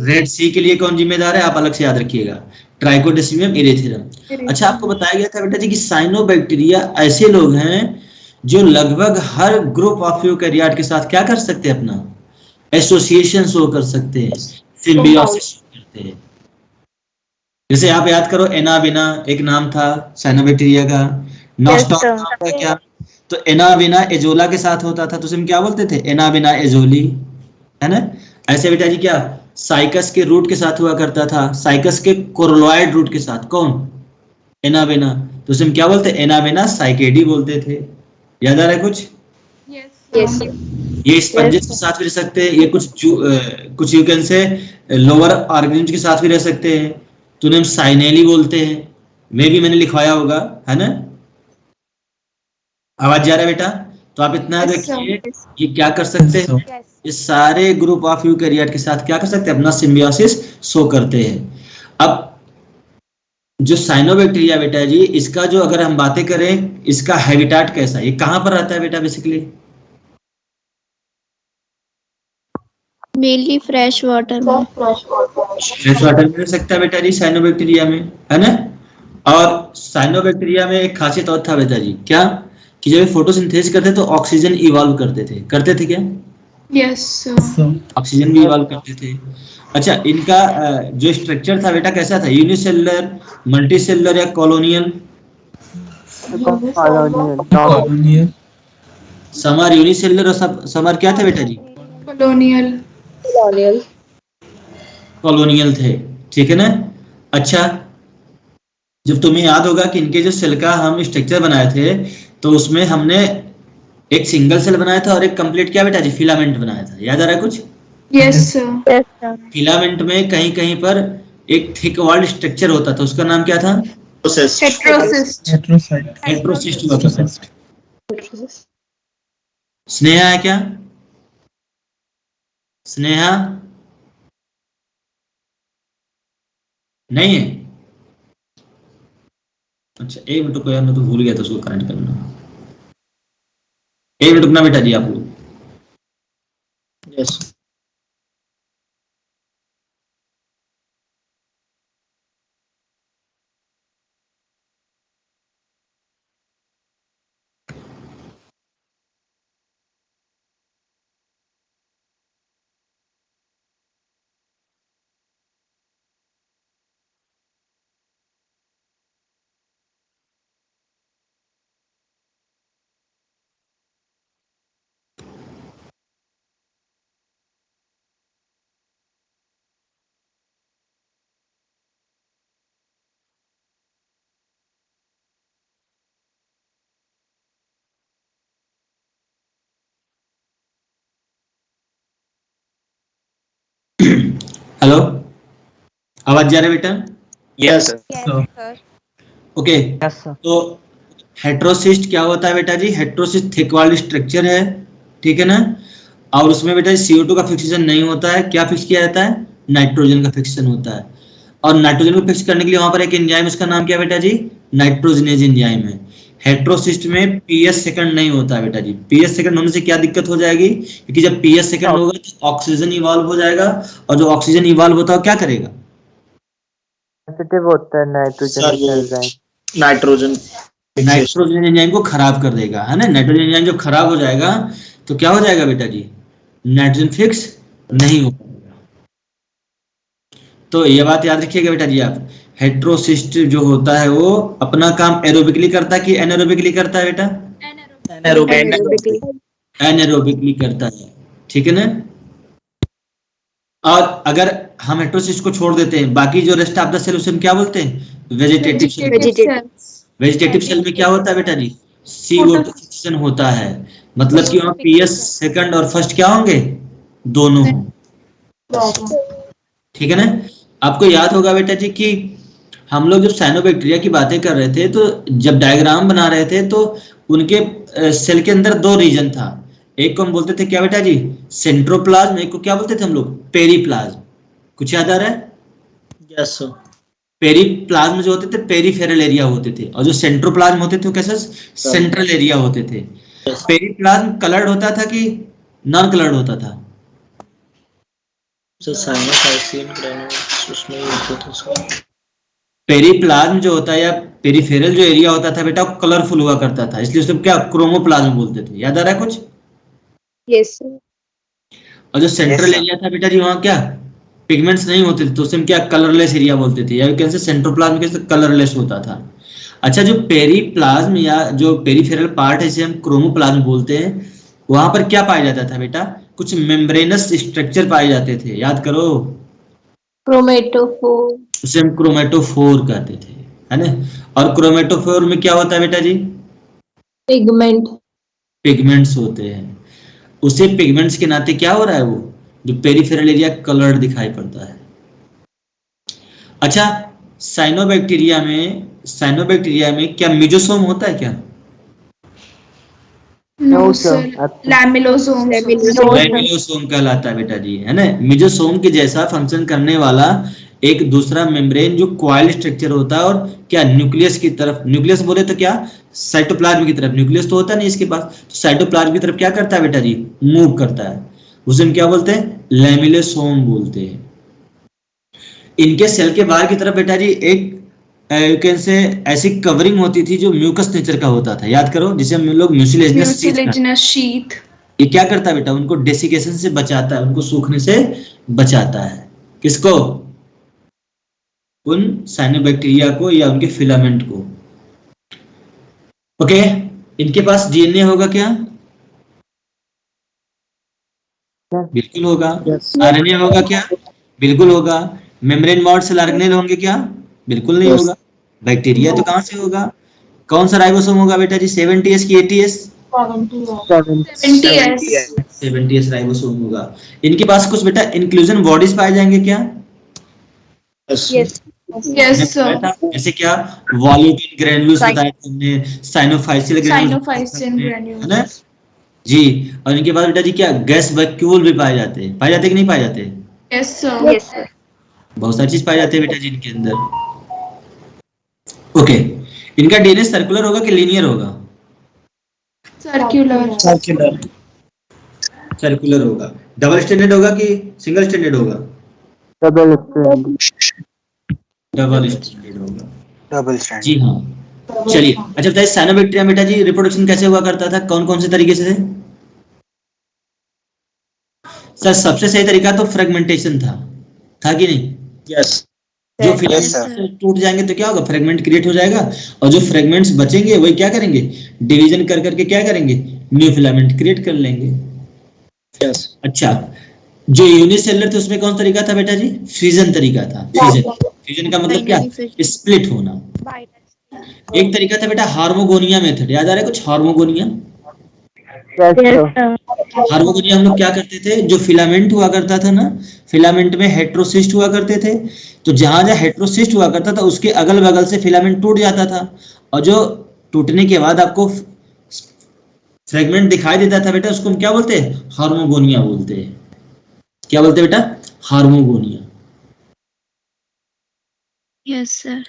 रेड सी के लिए कौन जिम्मेदार है? आप अलग से याद रखिएगा, ट्राइकोडेस्मियम इरिथेरम। अच्छा आपको बताया गया था बेटा जी कि साइनोबैक्टीरिया ऐसे लोग हैं जो लगभग हर ग्रुप ऑफ यूकैरियोट के साथ क्या कर सकते हैं? अपना एसोसिएशन शो कर सकते हैं, सिम्बियोसिस करते हैं। जैसे आप याद करो एनाबिना एक नाम था साइनोबैक्टीरिया का, नॉस्टॉक नाम था क्या? तो एनाबिना एजोला के साथ होता था तो उसे हम क्या बोलते थे? एनाबिना एजोली, है ना। ऐसे बेटा जी क्या साइकस के रूट के साथ हुआ करता था, साइकस के कोरोलॉइड रूट के साथ, कौन? एनाबिना, तो उसे हम क्या बोलते? एनाबिना साइकेडी बोलते थे। याद आ रहा है कुछ? yes, ये स्पंजेस के साथ भी रह सकते हैं, ये कुछ you can say lower organism के साथ भी रह सकते हैं, तो उन्हें हम साइनेली बोलते हैं। मैं भी मैंने लिखवाया होगा, है ना। आवाज जा रहा है बेटा? तो आप इतना याद रखिए कि क्या कर सकते हैं, ये सारे ग्रुप ऑफ यूकैरियोट के साथ क्या कर सकते हैं? अपना सिम्बियोसिस शो करते हैं। अब जो साइनोबैक्टीरिया बेटा जी, इसका जो अगर हम बातें करें, इसका हैबिटेट कैसा है? ये कहां पर रहता है बेटा? बेसिकली मेनली फ्रेश वाटर में, फ्रेश वाटर में रह सकता है बेटा जी साइनोबैक्टीरिया में, है ना। और साइनोबैक्टीरिया में एक खासियत और था बेटा जी, क्या? कि जब फोटोसिंथेसिस करते तो ऑक्सीजन इवॉल्व करते थे क्या? यस ऑक्सीजन भी इवॉल्व करते थे। अच्छा, इनका जो स्ट्रक्चर था बेटा कैसा था? यूनिसेलुलर, मल्टीसेलुलर या colonial? Colonial. Some are unicellular और सम आर क्या थे बेटा जी? कॉलोनियल कॉलोनियल थे, ठीक है ना। अच्छा, जब तुम्हें याद होगा कि इनके जो सेल का हम स्ट्रक्चर बनाए थे तो उसमें हमने एक सिंगल सेल बनाया था और एक कंप्लीट क्या बेटा जी? फिलामेंट बनाया था। याद आ रहा है कुछ? यस सर फिलामेंट में कहीं कहीं पर एक थिक वॉल्ड स्ट्रक्चर होता था, उसका नाम क्या था? हेट्रोसिस्ट हेट्रोसिस्ट होता था। स्नेहा है क्या? स्नेहा नहीं है? अच्छा, एक मिनट को यार, मैं तो भूल गया था उसको कनेक्ट करना। एक मिनट रुकना बेटा जी आप लोग। यस हेलो, आवाज जा रहा है बेटा? यस ओके, तो हेट्रोसिस्ट क्या होता है बेटा जी? हेट्रोसिस्ट थिक वॉल्ड स्ट्रक्चर है, ठीक है ना। और उसमें बेटा CO2 का फिक्सेशन नहीं होता है। क्या फिक्स किया जाता है? नाइट्रोजन का फिक्सेशन होता है। और नाइट्रोजन को फिक्स करने के लिए वहां पर एक एंजाइम, उसका नाम क्या बेटा जी? नाइट्रोजनेज एंजाइम है। हेट्रोसिस्ट में PS सेकंड नहीं होता है बेटा जी। PS सेकंड होने से क्या दिक्कत हो जाएगी? क्योंकि जब PS सेकंड होगा तो ऑक्सीजन इवॉल्व हो जाएगा, और जो ऑक्सीजन इवॉल्व होता है क्या करेगा? सेंसिटिव होता है नाइट्रोजन नाइट्रोजन एंजाइम को खराब कर देगा, है ना। नाइट्रोजन एंजाइम जब खराब हो जाएगा तो क्या हो जाएगा बेटा जी? नाइट्रोजन फिक्स नहीं हो पाएगा। तो ये बात याद रखिएगा बेटा जी आप। हेट्रोसिस्ट जो होता है वो अपना काम एरोबिकली करता है कि एनारोबिकली करता है बेटा? एनारोबिकली करता है, ठीक है ना। और अगर हम हेट्रोसिस्ट को छोड़ देते हैं, बाकी जो रेस्ट ऑफ द सेल उसे हम क्या बोलते हैं? Vegetative cell. वेजिटेटिव सेल में क्या होता है बेटा जी? CO2 फिक्सेशन होता है। मतलब कि वहां PS सेकंड और फर्स्ट क्या होंगे? दोनों, ठीक है ना। आपको याद होगा बेटा जी कि हम लोग जब साइनोबैक्टीरिया की बातें कर रहे थे तो जब डायग्राम बना रहे थे तो उनके सेल के अंदर दो रीजन था। एक को हम बोलते थे क्या बेटा जी? सेंट्रोप्लाज्म। एक को क्या बोलते थे हम लोग? पेरीप्लाज्म। कुछ याद आ रहा है? Yes sir. पेरीप्लाज्म जो होते थे पेरीफेरल एरिया होते थे, और जो सेंट्रोप्लाज्म होते थे वो कैसे? सेंट्रल एरिया होते थे। पेरीप्लाज्म कलर्ड होता था कि नॉन कलर्ड होता था? उसमें होता था। पेरीप्लाज्म जो होता है या पेरीफेरल जो एरिया होता था बेटा वो कलरफुल हुआ करता था, इसलिए उसे क्या क्रोमोप्लाज्म बोलते थे। याद आ रहा है कुछ? यस और जो सेंट्रल एरिया था बेटा जी वहां क्या पिगमेंट्स नहीं होते थे, तो उसे हम क्या कलरलेस एरिया बोलते थे, या कैसे सेंट्रोप्लाज्म कैसे कलरलेस होता था। अच्छा, जो पेरीप्लाज्म या जो पेरीफेरल पार्ट है इसे हम क्रोमोप्लाज्म बोलते हैं, वहां पर क्या पाया जाता था बेटा? कुछ मेम्ब्रेनस स्ट्रक्चर पाए जाते थे। याद करो, क्रोमेटोफोर उसे हम क्रोमेटोफोर कहते थे, है ना। और क्रोमेटोफोर में क्या होता है बेटा जी? पिगमेंट पिगमेंट्स होते हैं। उसे पिगमेंट्स के नाते क्या हो रहा है? वो जो पेरिफेरल एरिया कलर्ड दिखाई पड़ता है। अच्छा, साइनोबैक्टीरिया में क्या मिजोसोम होता है क्या? नो सर, लैमिलोसोम लैमिलोसोम कहलाता है बेटा जी, है ना। मिजोसोम के जैसा फंक्शन करने वाला एक दूसरा मेम्ब्रेन जो कॉइल स्ट्रक्चर होता है, और क्या न्यूक्लियस की तरफ, न्यूक्लियस बोले तो क्या साइटोप्लाज्म की तरफ, न्यूक्लियस तो होता नहीं इसके पास, तो साइटोप्लाज्म की तरफ क्या करता है बेटा जी? मूव करता है। उसे हम क्या बोलते हैं? लैमिलोसोम बोलते हैं। इनके सेल के बाहर की तरफ बेटा जी एक यू कैन से ऐसी कवरिंग होती थी जो म्यूकस नेचर का होता था, याद करो, जिसे हम लोग म्यूसिलेजिनस शीट। ये क्या करता है बेटा, उनको डेसिकेशन से बचाता है, उनको सूखने से बचाता है। किसको? उन साइनोबैक्टीरिया को या उनके फिलामेंट को। ओके, इनके पास डीएनए होगा क्या? बिल्कुल होगा। आरएनए होगा क्या? बिल्कुल होगा। मेम्ब्रेन मोड सेल ऑर्गेनेल होंगे क्या? बिल्कुल नहीं होगा। बैक्टीरिया तो कहां से होगा? कौन सा राइबोसोम होगा बेटा जी, 70S की 80S? 70S राइबोसोम होगा। इनके पास कुछ बेटा इंक्लूजन बॉडीज पाए जाएंगे क्या? Yes sir. जैसे क्या? वॉल्यूटिन ग्रैन्युल्स बताया तुमने, साइनोफाइसिल ग्रैन्युल्स है ना जी। और इनके बाद बेटा जी क्या, गैस वैक्यूल भी पाए जाते हैं, पाए जाते कि नहीं पाए जाते? Yes sir. बहुत सारी चीज पाई जाती है बेटा जी इनके अंदर। ओके, इनका डीएनए सर्कुलर होगा कि लीनियर होगा? सर्कुलर होगा। डबल स्टैंडर्ड होगा कि सिंगल स्टैंडर्ड होगा? Double strand. डबल स्टैंडर्ड होगा। डबल स्टैंडर्ड, जी हाँ। चलिए, अच्छा बताइए साइनोबैक्टीरिया बेटा जी रिप्रोडक्शन कैसे हुआ करता था, कौन कौन से तरीके से? सर सबसे सही तरीका तो फ्रेगमेंटेशन था कि नहीं? यस। जो फिलामेंट टूट जाएंगे तो क्या होगा, फ्रेगमेंट क्रिएट हो जाएगा, और जो फ्रेगमेंट्स बचेंगे वही क्या करेंगे, डिवीजन कर करके क्या करेंगे, न्यू फिलामेंट क्रिएट कर लेंगे। यस। अच्छा, जो यूनिसेलुलर थे उसमें कौन तरीका था बेटा जी? फ्यूजन तरीका था। फ्यूजन का मतलब क्या? स्प्लिट होना। एक तरीका था बेटा हार्मोगोनिया मेथड, याद आ रहा है कुछ? हार्मोगोनिया, हार्मोगोनिया हम लोग क्या करते थे, जो फिलामेंट हुआ करता था ना, फिलामेंट में हेट्रोसिस्ट हुआ करते थे, तो जहां जहां हेट्रोसिस्ट हुआ करता था उसके अगल बगल से फिलामेंट टूट जाता था, और जो टूटने के बाद आपको फ्रेगमेंट दिखाई देता था बेटा, उसको हम क्या बोलते हैं? हार्मोगोनिया बोलते हैं। क्या बोलते हैं बेटा? हार्मोगोनिया। Yes sir.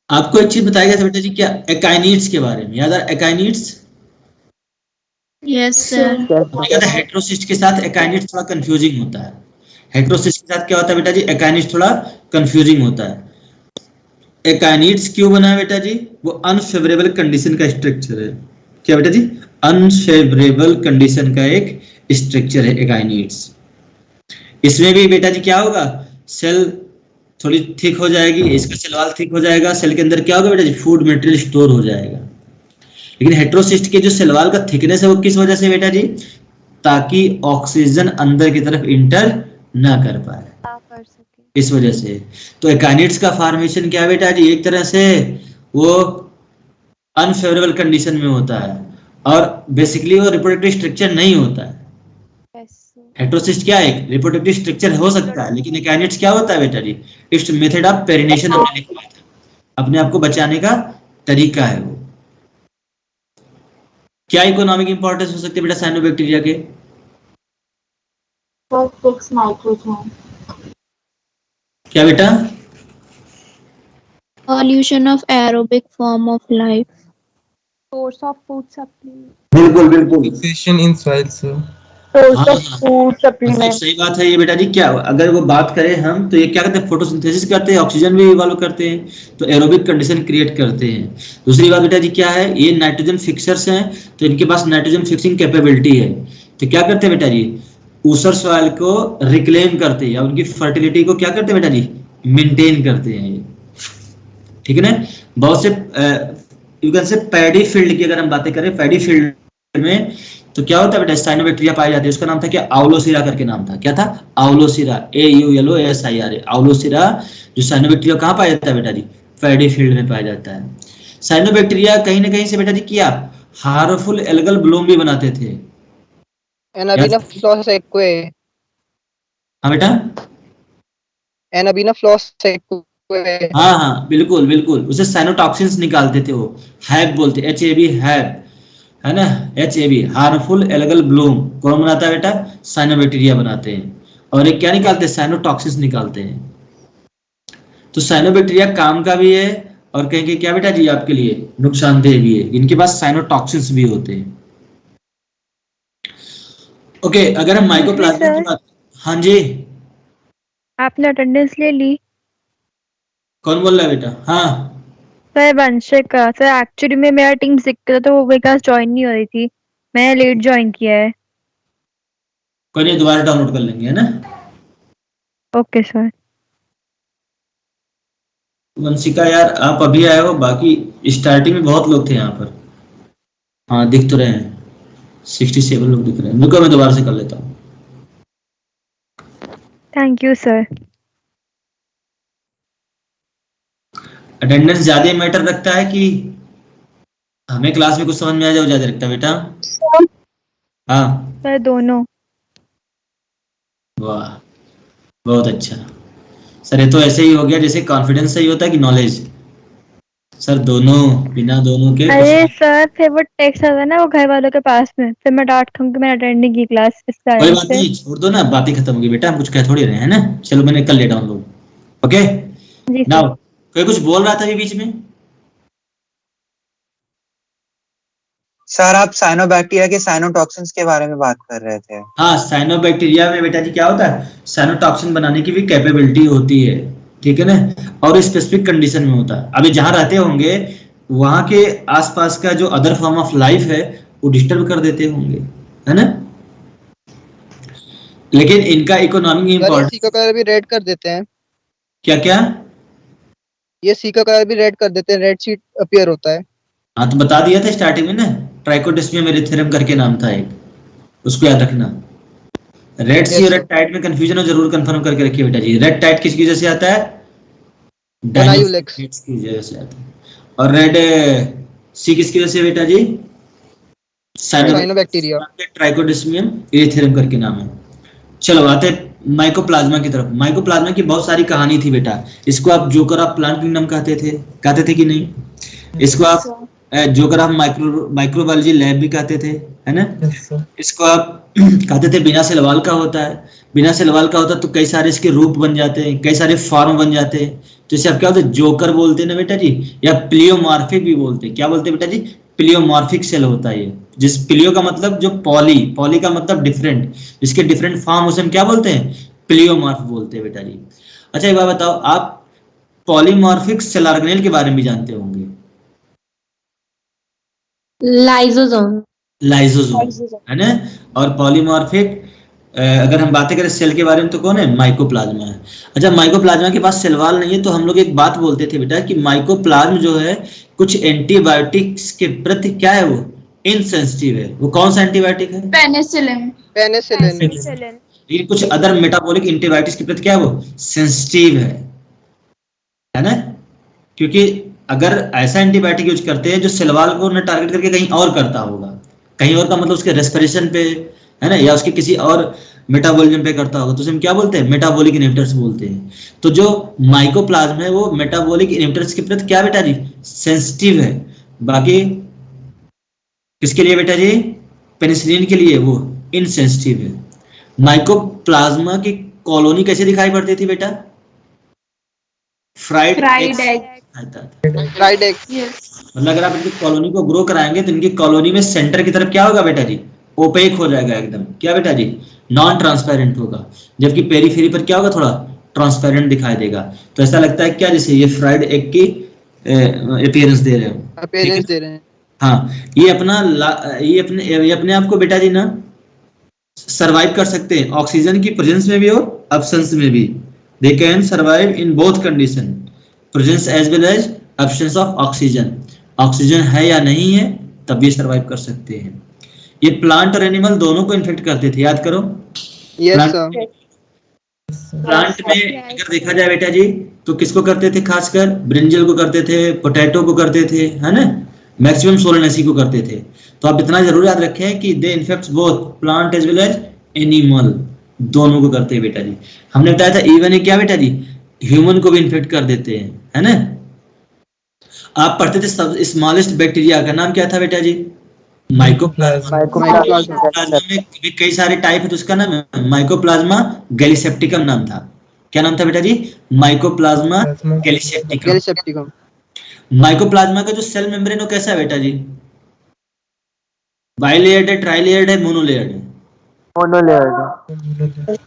आपको एक चीज बताया गया था बेटा जी, क्या एकाइनिड्स के बारे में, याद आ? एकाइनिड्स, यस सर। हेट्रोसिस्ट के साथ एकाइनिड्स थोड़ा कंफ्यूजिंग होता है। हेट्रोसिस्ट के साथ क्या होता है बेटा जी, एकाइनिड्स थोड़ा कंफ्यूजिंग होता है। एकाइनिड्स क्यों बना है बेटा जी? वो अनफेवरेबल कंडीशन का स्ट्रक्चर है। क्या बेटा जी? अनफेवरेबल कंडीशन का एक स्ट्रक्चर है एकाइनिड्स। इसमें भी बेटा जी क्या होगा, सेल थोड़ी थिक हो जाएगी, इसका सेल वॉल थिक हो जाएगा, सेल के अंदर क्या होगा बेटा जी, फूड मटेरियल स्टोर हो जाएगा। लेकिन हेट्रोसिस्ट के जो सेल वॉल का थिकनेस है वो किस वजह से बेटा जी? ताकि ऑक्सीजन अंदर की तरफ इंटर ना कर पाए, इस वजह से। तो एकाइनिड्स का फॉर्मेशन क्या है बेटा जी, एक तरह से वो अनफेवरेबल कंडीशन में होता है, और बेसिकली वो रिप्रोडक्टिव स्ट्रक्चर नहीं होता है। हेट्रोसिस्ट क्या है, रिप्रोडक्टिव स्ट्रक्चर हो सकता है, लेकिन एकाइनिड्स क्या होता है बेटा जी? इट्स मेथड ऑफ पेरिनेशन, हमने लिखा था, अपने आप को बचाने का तरीका है वो। क्या इकोनॉमिक इंपॉर्टेंस हो सकती है बेटा साइनोबैक्टीरिया के? क्या बेटा? Evolution of aerobic form of life. Source of food supply. बिल्कुल बिल्कुल। Fixation in soil, sir. Source of food supplement. सही बात है ये बेटा जी। क्या अगर वो बात करें हम, तो ये क्या करते हैं, फोटोसिंथेसिस करते हैं, ऑक्सीजन भी इवॉल्व करते हैं, तो एरोबिक कंडीशन क्रिएट करते हैं। दूसरी बात बेटा जी क्या है, ये नाइट्रोजन फिक्सर्स हैं, तो इनके पास नाइट्रोजन फिक्सिंग कैपेबिलिटी है। तो क्या करते हैं बेटा जी, ऊसर सॉइल को रिक्लेम करते हैं, या उनकी फर्टिलिटी को क्या करते हैं बेटा जी, मेंटेन करते हैं ये, ठीक है ना। बहुत से you can say paddy field की अगर हम बातें करें, पैडी फील्ड में तो क्या होता है बेटा, साइनोबैक्टीरिया पाई जाती है। उसका नाम था क्या, आउलोसिरा करके नाम था। क्या था? आउलोसिरा, AULOSIRA, आउलोसिरा। जो साइनोबैक्टीरिया कहाँ पाया जाता है बेटा जी, पैडी फील्ड में पाया जाता है। साइनोबैक्टीरिया कहीं ना कहीं से बेटा जी क्या हार्मफुल एल्गल ब्लूम भी बनाते थे। हाँ बेटा, हाँ हाँ बिल्कुल बिल्कुल, उसे साइनोटॉक्सिन्स निकालते थे वो, हैब बोलते, HAB हैब, है ना, HAB हार्मफुल एल्गल ब्लूम। कौन बनाता है बेटा, साइनोबैक्टीरिया बनाते हैं। और एक क्या निकालते हैं, साइनोटॉक्सिन्स निकालते हैं। तो साइनोबैक्टीरिया काम का भी है, और कहेंगे क्या बेटा जी आपके लिए नुकसानदेह भी है। इनके पास साइनोटॉक्सिन्स भी होते हैं। ओके, अगर हम माइकोप्लाज्मा की बात, हाँ जी आपने अटेंडेंस ले ली? कौन बोल रहा है बेटा? हाँ सर वंशिक सर एक्चुअली में मेरा टीम सिक था तो वो मेरे पास ज्वाइन नहीं हो रही थी, मैंने लेट ज्वाइन किया है। कोई नहीं, दोबारा डाउनलोड कर लेंगे, है ना? Okay sir. वंशिका यार आप अभी आए हो, बाकी स्टार्टिंग में बहुत लोग थे यहाँ पर। हाँ दिख तो रहे हैं, 67 लोग दिख रहे हैं। रुको मैं दोबारा से कर लेता हूँ। Thank you sir. अटेंडेंस ज्यादा मैटर रखता है कि हमें क्लास में कुछ समझ में आ जाए वो ज्यादा रखता है बेटा? हाँ सर दोनों। वाह बहुत अच्छा सर, ये तो ऐसे ही हो गया जैसे कॉन्फिडेंस सही होता है कि नॉलेज। सर दोनों, बिना दोनों के अरे सर फिर वो टेक्स्ट आता है ना वो घर वालों के पास में, फिर मैं डांट खाऊंगी, मैंने अटेंड नहीं की क्लास इस कोई कारण बात से। नहीं, छोड़ दो ना, बातें खत्म हो गई बेटा, हम कुछ कह थोड़ी रहे हैं ना। चलो मैंने कर लिया डाउनलोड। ओके जी सर। नाउ कोई कुछ बोल रहा था अभी बीच में? सर आप साइनोबैक्टीरिया के साइनोटॉक्सिन्स के बारे में बात कर रहे थे। हाँ साइनोबैक्टीरिया में बेटा जी क्या होता है, साइनोटॉक्सिन बनाने की भी कैपेबिलिटी होती है, ठीक है ना? और स्पेसिफिक कंडीशन में होता है। अभी जहां रहते होंगे वहां के आसपास का जो अदर फॉर्म ऑफ लाइफ है वो डिस्टर्ब कर देते होंगे, है ना? लेकिन इनका इकोनॉमिक इम्पोर्टेंस सी का कलर भी रेड कर देते हैं। क्या क्या? ये सी का कलर भी रेड कर देते हैं, रेड शीट अपीयर होता है। हाँ तो बता दिया था स्टार्टिंग में ना, ट्राइकोडिस्मिया मेरिथेरम करके नाम था एक, उसको याद रखना। रेड सी और रेड टाइट में कंफ्यूजन हो, जरूर कंफर्म करके रखिए बेटा जी। रेड टाइट किसकी वजह से आता है? डायनोफिलेट्स की वजह से आता है। और रेड सी किसकी वजह से बेटा जी? साइनोबैक्टीरिया। ट्राइकोडिस्मियम एरिथेरम करके नाम है। चलो आते माइकोप्लाज्मा की तरफ। माइकोप्लाज्मा की बहुत सारी कहानी थी बेटा। इसको आप जोकर ऑफ प्लांट किंगडम कहते थे कि नहीं? इसको आप जोकर ऑफ माइक्रोबायोलॉजी लैब भी कहते थे, है ना? इसको आप कहते थे बिना सेल वॉल का होता है। बिना सेल वॉल का होता तो कई सारे इसके रूप बन जाते हैं, कई सारे फॉर्म बन जाते हैं। तो इसे आप क्या बोलते हैं? जोकर बोलते हैं ना बेटा जी, या प्लियोमॉर्फिक भी बोलते हैं। क्या बोलते हैं बेटा जी? प्लियोमॉर्फिक सेल होता है ये। जिस प्लियो का मतलब जो पॉली का मतलब डिफरेंट, जिसके डिफरेंट फॉर्म उसे हम क्या बोलते हैं? प्लियोमॉर्फ बोलते हैं बेटा जी। अच्छा एक बात बताओ, आप पॉलीमॉर्फिक सेल ऑर्गेनेल के बारे में भी जानते होंगे? लाइजोसोम। लाइजोसोम, है ना? और पॉलीमॉर्फिक अगर हम बातें करें सेल के बारे में तो कौन है? माइकोप्लाज्मा है। अच्छा माइकोप्लाज्मा के पास सेल वॉल नहीं है तो हम लोग एक बात बोलते थे बेटा कि माइकोप्लाज्म जो है कुछ एंटीबायोटिक्स के प्रति क्या है? वो इनसेंसिटिव है। वो कौन सा एंटीबायोटिक है? पेनिसिलिन। पेनिसिलिन। लेकिन कुछ अदर मेटाबॉलिक एंटीबायोटिक्स के प्रति क्या है? वो सेंसिटिव है ना? क्योंकि अगर ऐसा एंटीबायोटिक यूज करते हैं जो सेल वॉल को न टारगेट करके कहीं और करता होगा, कहीं और का मतलब उसके रेस्पिरेशन पे, है ना, या उसके किसी और मेटाबॉलिज्म पे करता होगा, तो उसे हम क्या बोलते हैं? मेटाबॉलिक इनहिबिटर्स बोलते हैं। तो जो माइकोप्लाज्म है वो मेटाबॉलिक इनहिबिटर्स के प्रति क्या बेटा जी? सेंसिटिव है। बाकी किसके लिए बेटा जी? पेनिसिलिन के लिए वो इनसेंसिटिव है। माइकोप्लाज्मा की कॉलोनी कैसे दिखाई पड़ती थी बेटा? Fried egg. Fried egg. मतलब अगर आप इनकी कॉलोनी को ग्रो कराएंगे तो इनकी कॉलोनी में सेंटर की तरफ क्या होगा बेटा जी? ओपेक हो जाएगा एकदम। क्या बेटा जी? नॉन ट्रांसपेरेंट होगा। जबकि पेरीफेरी पर क्या होगा? थोड़ा ट्रांसपेरेंट दिखाई देगा। तो ऐसा लगता है क्या जैसे ये फ्राइड एग की अपीयरेंस दे रहे हो। अपीयरेंस दे रहे हैं। हाँ ये अपने आप को बेटा जी ना सरवाइव कर सकते हैं ऑक्सीजन की प्रेजेंस में भी और एब्सेंस में भी। They can survive in both condition, presence as well as absence of oxygen. Oxygen है या नहीं है तब भी सरवाइव कर सकते हैं। ये प्लांट और एनिमल दोनों को इन्फेक्ट करते थे, याद करो। प्लांट में अगर देखा जाए बेटा जी तो किसको करते थे? खासकर ब्रिंजल को करते थे, पोटैटो को करते थे, है ना? मैक्सिमम सोलेनेसी को करते थे। तो आप इतना जरूर याद रखें कि they in fact both plant as well as animal, दोनों को करते हैं बेटा जी। हमने बताया था इवन क्या बेटा जी? ह्यूमन को भी इन्फेक्ट कर देते हैं, है ना? आप पढ़ते थे सब स्मॉलेस्ट बैक्टीरिया का नाम क्या था बेटा जी? माइकोप्लाज्मा में भी कई सारे टाइप है तो उसका नाम माइकोप्लाज्मा गैलीसेप्टिकम नाम था। क्या नाम था बेटा जी? Mycoplasma gallisepticum. माइकोप्लाज्मा का जो सेल मेम्ब्रेन वो कैसा है बेटा जी? बाइलेयर्ड है, ट्राइलेयर्ड है, मोनोलेयर्ड है? मोनोलेयर्ड।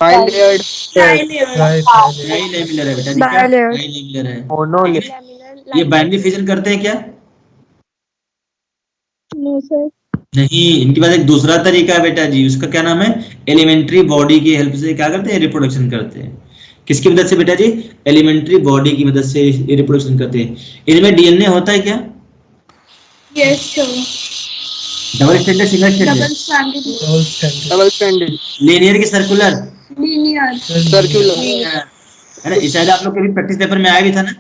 Tri-layered. ट्राइलेमिलर है बेटा जी, क्या Bilayered. ट्राइलेमिलर है। मोनोलेयर। ठीक है? ये बाइनरी फिजन करते हैं क्या? No sir. नहीं, इनके पास एक दूसरा तरीका है बेटा जी, उसका क्या नाम है? एलिमेंट्री बॉडी की हेल्प से क्या करते हैं? रिप्रोडक्शन करते हैं। किसकी मदद से बेटा जी? एलिमेंट्री बॉडी की मदद से रिप्रोडक्शन करते हैं। इनमें डीएनए होता है क्या? Yes sir. Double standard, single double standard, standard. Double stranded. Linear की सर्कुलर, लीनियर। Circular. है ना? इस शायद आप लोग के भी प्रैक्टिस पेपर में आया भी था ना,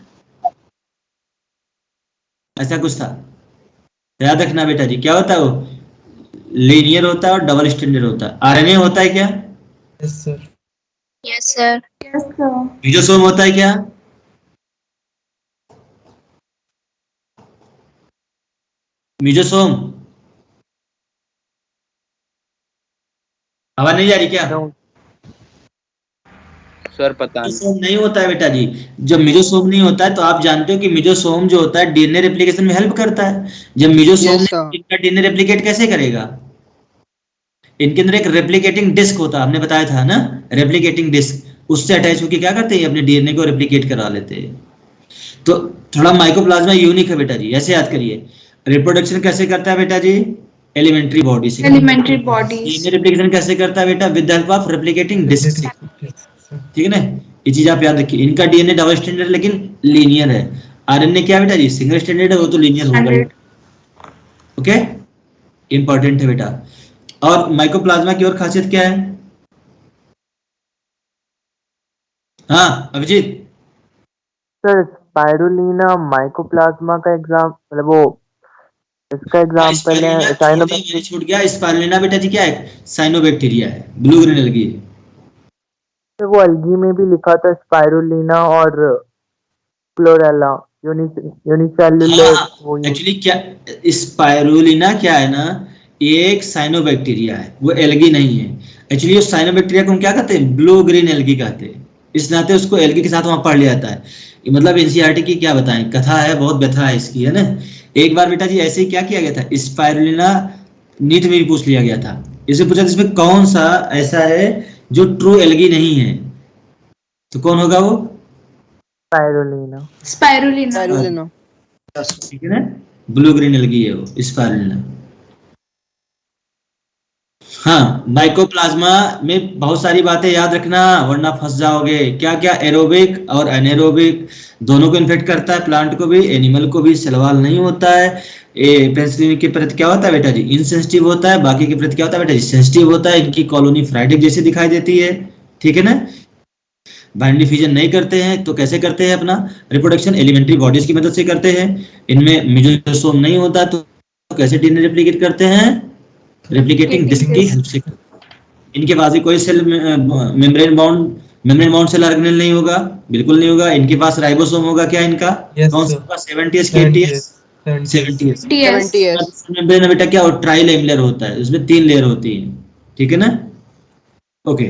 ऐसा कुछ था, याद रखना बेटा जी। क्या होता है वो? लीनियर होता है और डबल स्टैंडर्ड होता है। आरएनए होता है क्या? Yes, sir. Yes sir. Yes sir. Mesosome होता है क्या? मीजोसोम, आवाज नहीं जा रही क्या? सर पता नहीं। मीजोसोम नहीं होता है बेटा जी। जब मीजोसोम नहीं होता है तो आप जानते हो कि मीजोसोम जो होता है डीएनए रेप्लिकेशन में हेल्प करता है। जब मीजोसोम Yes, sir. इनका डीएनए रेप्लिकेट कैसे करेगा? इनके अंदर एक रेप्लिकेटिंग डिस्क होता है, हमने बताया था ना, रेप्लिकेटिंग डिस्क, उससे अटैच होकर क्या करते हैं? अपने डीएनए को रेप्लिकेट करा लेते हैं। तो थोड़ा माइकोप्लाज्मा यूनिक है बेटा जी, ऐसे याद करिए। रिप्रोडक्शन कैसे करता है बेटा जी? एलिमेंट्री बॉडी से। Elementary body. डीएनए रेप्लिकेशन कैसे करता है बेटा? With the help of replicating disc से। ठीक है ना? ये चीज आप याद रखिए। इनका डीएनए डबल स्टैंडर्ड लेकिन लीनियर है। आरएनए क्या बेटा जी? सिंगल स्टैंडर्ड है, वो तो लीनियर होगा। ओके, इंपॉर्टेंट है बेटा। और माइकोप्लाज्मा की और खासियत क्या है? हाँ अभिजीत, सर स्पाइरुलिना माइकोप्लाज्मा का एग्जाम, मतलब वो इसका एग्जाम्पल है। साइनोबैक्टीरिया। छूट गया। स्पाइरुलिना बेटा जी क्या है? साइनोबैक्टीरिया है, ब्लू ग्रीन एल्गी है। वो अलगी में भी लिखा था स्पाइरुलिना और क्लोरेला यूनिसेल्युलर। वो एक्चुअली क्या स्पाइरुलिना क्या है ना, ये एक साइनोबैक्टीरिया है, वो एल्गी नहीं है। एक्चुअली उस साइनोबैक्टीरिया को हम क्या कहते हैं? ब्लू ग्रीन एल्गी कहते हैं। इस नाते उसको एल्गी के साथ वहां पढ़ लिया जाता है। ये मतलब एनसीईआरटी की क्या बताएं, कथा है, बहुत व्यथा है इसकी, है ना। एक बार बेटा जी ऐसे ही क्या किया गया था, स्पाइरुलिना नीट में भी पूछ लिया गया था। इसे पूछा इसमें कौन सा ऐसा है जो ट्रू एल्गी नहीं है, तो कौन होगा वो? स्पाइरुलिना। स्पाइरुलिना। Spirulina. ठीक है ना, ब्लू ग्रीन एल्गी है वो स्पाइरुलिना। हाँ, माइकोप्लाज्मा में बहुत सारी बातें याद रखना वरना फंस जाओगे। क्या क्या? एरोबिक और एनेरोबिक दोनों को इन्फेक्ट करता है, प्लांट को भी एनिमल को भी। सलवाल नहीं होता है। पेनिसिलिन के प्रति क्या होता है बेटा जी? इनसेंसिटिव होता है। बाकी के प्रति क्या होता है बेटा जी? सेंसिटिव होता है। इनकी कॉलोनी फ्राइडिक जैसी दिखाई देती है। ठीक है ना। बाइनरी फिजन नहीं करते हैं तो कैसे करते हैं अपना रिप्रोडक्शन? एलिमेंट्री बॉडीज की मदद से करते हैं। इनमें मीजोसोम नहीं होता तो कैसे डीएनए रेप्लिकेट करते हैं? रेप्लिकेटिंग डिस्क की हेल्प से। इनके पास भी कोई cell membrane bound cell organelle नहीं होगा, बिल्कुल नहीं होगा। इनके पास राइबोसोम होगा। क्या इनका? Yes, कौन सा sir. होगा? 70s के 80s 70s। 70s. मेम्ब्रेन बेटा क्या हो? ट्राइलेमिलर होता है, उसमें 3 लेयर होती है। ठीक है ना। ओके,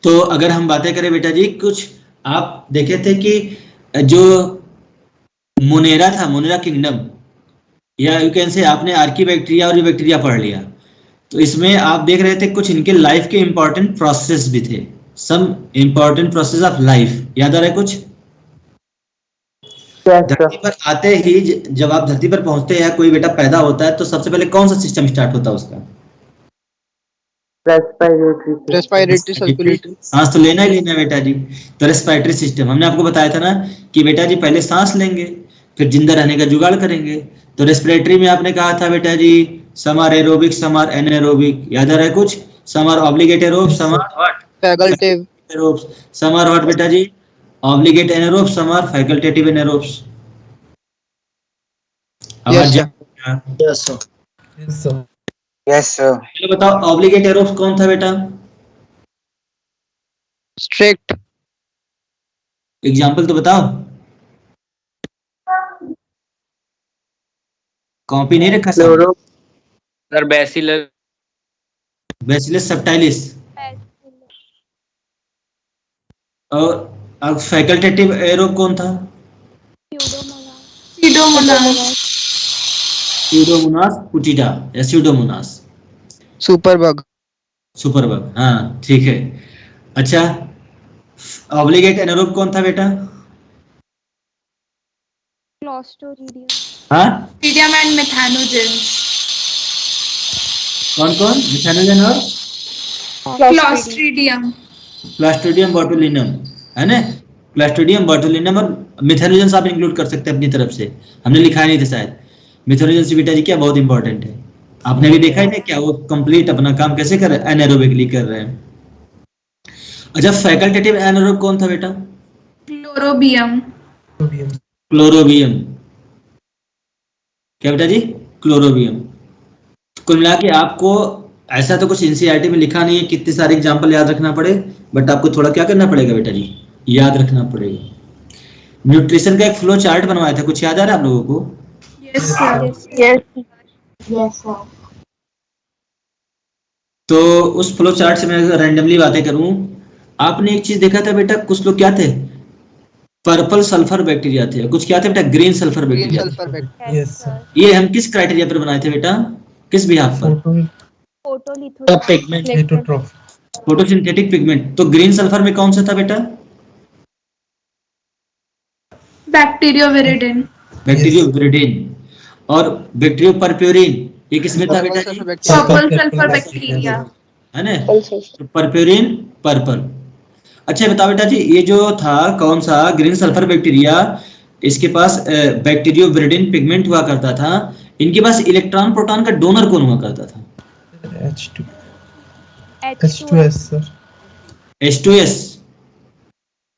तो अगर हम बातें करें बेटा जी, कुछ आप देखे थे कि जो मोनेरा था, मोनेरा किंगडम, या यू कैन से आपने आर्कीबैक्टीरिया और बैक्टीरिया पढ़ लिया, तो इसमें आप देख रहे थे कुछ इनके लाइफ के इंपॉर्टेंट प्रोसेस भी थे। Some important process of life याद आ रहा है कुछ? धरती पर आते ही, जब आप धरती पर पहुंचते हैं, कोई बेटा पैदा होता है तो सबसे पहले कौन सा सिस्टम स्टार्ट होता है उसका? Respiratory circulatory. सांस तो लेना ही लेना है बेटा जी। तो रेस्पिरेटरी सिस्टम हमने आपको बताया था ना कि बेटा जी पहले सांस लेंगे फिर जिंदा रहने का जुगाड़ करेंगे। तो रेस्पिरेटरी में आपने कहा था बेटा जी some are aerobic some are anaerobic, याद आ रहा है कुछ? Some are obligate aerobe some are what? Facultative. Aerobes. Some are what बेटा जी? Obligate anaerobes some are facultative anaerobes. Yes, sir. Yes, sir. Yes, sir. Yes sir. चलो बताओ ऑब्लिगेट एरोब्स कौन था बेटा? Strict. एग्जाम्पल तो बताओ। कॉपी नहीं रखा सब? Sir bacillus. बैसिलस सबटाइलिस। और फैकल्टेटिव एरोब कौन था? स्यूडोमोनास पुटिडा या स्यूडोमोनास। Superbug. सुपरब, हाँ ठीक है। अच्छा, ऑब्लिगेट एनारोब कौन था बेटा? क्लोस्ट्रीडियम। हाँ, एंड मेथानोजेन। कौन कौन? मिथानोजन और क्लोस्ट्रीडियम। क्लस्ट्रीडियम बोटुलिनम, है ना? क्लस्ट्रीडियम बोटुलिनम और मिथानोजन आप इंक्लूड कर सकते हैं अपनी तरफ से, हमने लिखा नहीं था शायद। मिथानोजन बेटा जी क्या बहुत इंपॉर्टेंट है, आपने भी देखा है ना क्या वो कंप्लीट अपना काम कैसे कर रहे हैं, एनारोबिकली कर रहे हैं। अच्छा, फैकल्टेटिव एनारोब कौन था बेटा? क्लोरोबियम। क्लोरोबियम। क्या बेटा जी? क्लोरोबियम। कुल मिला के आपको ऐसा तो कुछ एनसीईआरटी में लिखा नहीं है कितने सारे एग्जांपल याद रखना पड़े, बट आपको थोड़ा क्या करना पड़ेगा बेटा जी, याद रखना पड़ेगा। न्यूट्रिशन का एक फ्लो चार्ट बनवाया था, कुछ याद आ रहा है आप लोगों को? Yes sir. Yes sir. तो उस फ्लो चार्ट से मैं रैंडमली बातें करूं, आपने एक चीज देखा था बेटा, कुछ लोग क्या थे, पर्पल सल्फर बैक्टीरिया थे, कुछ क्या थे बेटा, green sulphur bacteria. Yes sir. ये हम किस क्राइटेरिया पर बनाए थे बेटा, किस बिहाफ पर? फोटोलिथोट्रॉफी। Photosynthetic pigment. तो ग्रीन सल्फर में कौन सा था बेटा? बैक्टीरियोविरिडिन। बैक्टीरियोविरिडिन। और बैक्टीरियोपर्प्यूरिन ये किसमें था बेटा जी? पर्पल सल्फर बैक्टीरिया, है ना? पर्प्यूरिन पर्पल। अच्छा बताओ बेटा जी, ये जो था कौन सा ग्रीन सल्फर बैक्टीरिया, इसके पास बैक्टीरियोविरिडिन पिगमेंट हुआ करता था, इनके पास इलेक्ट्रॉन प्रोटॉन का डोनर कौन हुआ करता था? H2S sir. H2S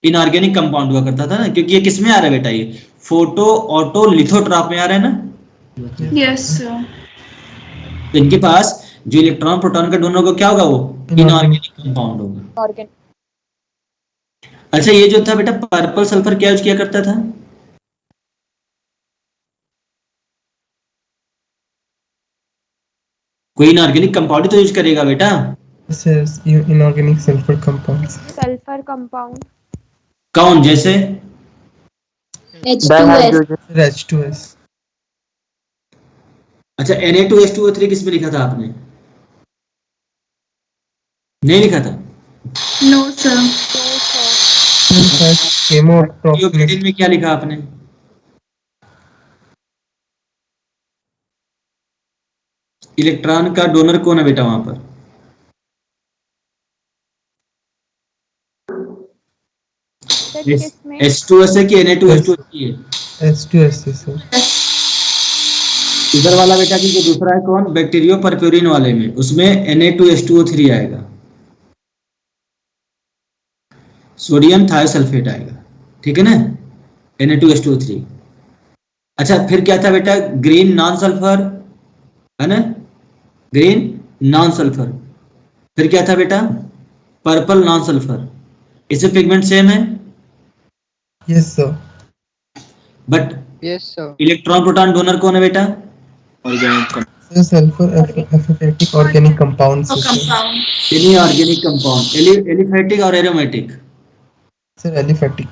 inorganic compound हुआ करता था ना, क्योंकि ये किस में आ रहा है बेटा, ये फोटो ऑटो लिथोट्रॉप में आ रहा है ना। Yes sir. तो इनके पास जो इलेक्ट्रॉन प्रोटॉन का डोनर होगा क्या होगा, वो इनऑर्गेनिक कंपाउंड होगा। अच्छा, ये जो था बेटा पर्पल सल्फर क्या यूज किया करता था? कोई इनऑर्गेनिक कंपाउंड तो यूज करेगा बेटा। Inorganic sulphur compounds. Sulphur compound कौन, जैसे H2S। अच्छा, Na2H2O3 किस में लिखा था आपने? नहीं लिखा था? No sir. केमोट्रॉपिक में क्या लिखा आपने? इलेक्ट्रॉन का डोनर कौन है बेटा वहां पर? H2S है कि Na2H2O3 है? H2S sir. इधर वाला बेटा जी जो दूसरा है कौन, बैक्टीरियोपर्प्यूरिन वाले में, उसमें Na2H2O3 आएगा, सोडियम थायोसल्फेट आएगा, ठीक है ना, Na2H2O3। अच्छा, फिर क्या था बेटा, ग्रीन नॉन सल्फर, है ना, ग्रीन नॉन सल्फर। फिर क्या था बेटा, पर्पल नॉन सल्फर। इससे पिगमेंट सेम है? Yes sir. But yes sir. Electron proton donor कौन है बेटा? Organic sulphur aliphatic organic compounds sir. Inorganic compound, aliphatic और aromatic. Sir aliphatic.